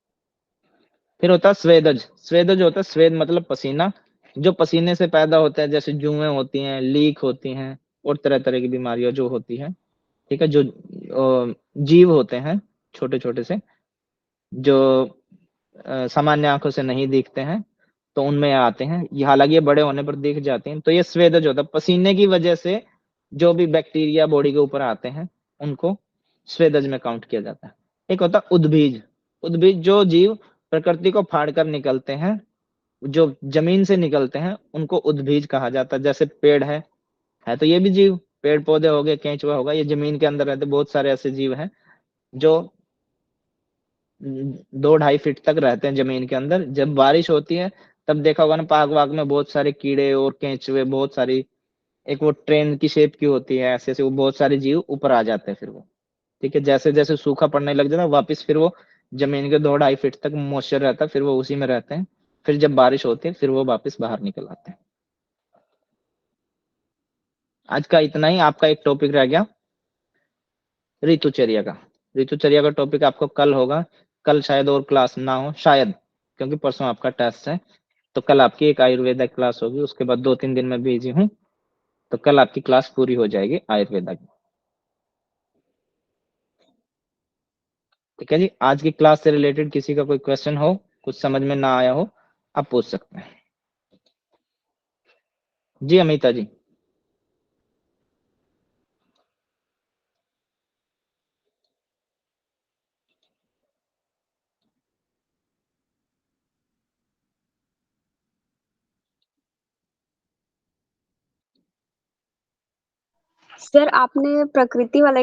फिर होता है स्वेदज, स्वेदज होता है, स्वेद मतलब पसीना, जो पसीने से पैदा होता है, जैसे जुएं होती हैं, लीक होती हैं, और तरह तरह की बीमारियां जो होती हैं। ठीक है, जो जीव होते हैं छोटे छोटे से, जो सामान्य आंखों से नहीं दिखते हैं, तो उनमें आते हैं। ये हालांकि ये बड़े होने पर दिख जाते हैं। तो ये स्वेदज होता है, पसीने की वजह से जो भी बैक्टीरिया बॉडी के ऊपर आते हैं उनको स्वेदज में काउंट किया जाता है। एक होता है उद्भिज, उद्भिज जो जीव प्रकृति को फाड़ कर निकलते हैं, जो जमीन से निकलते हैं, उनको उद्भिज कहा जाता है। जैसे पेड़ है तो ये भी जीव, पेड़ पौधे हो गए, केंचुआ होगा, ये जमीन के अंदर रहते। बहुत सारे ऐसे जीव हैं जो 2-2.5 फीट तक रहते हैं जमीन के अंदर। जब बारिश होती है तब देखा होगा ना, पाग वाग में बहुत सारे कीड़े और केंचुए, बहुत सारी, एक वो ट्रेन की शेप की होती है, ऐसे ऐसे वो बहुत सारे जीव ऊपर आ जाते हैं फिर वो। ठीक है, जैसे जैसे सूखा पड़ने लग जाता है वापस फिर वो जमीन के 2-2.5 फीट तक मॉइस्चर रहता है, फिर वो उसी में रहते हैं। फिर जब बारिश होती है फिर वो वापस बाहर निकल आते हैं। आज का इतना ही। आपका एक टॉपिक रह गया ऋतुचर्या का। ऋतुचर्या का टॉपिक आपको कल होगा। कल शायद और क्लास ना हो, शायद, क्योंकि परसों आपका टेस्ट है। तो कल आपकी एक आयुर्वेदा क्लास होगी, उसके बाद 2-3 दिन में बिजी हूँ, तो कल आपकी क्लास पूरी हो जाएगी आयुर्वेदा की। ठीक है जी। आज की क्लास से रिलेटेड किसी का कोई क्वेश्चन हो, कुछ समझ में ना आया हो, आप पूछ सकते हैं। जी अमिता जी। सर आपने प्रकृति वाला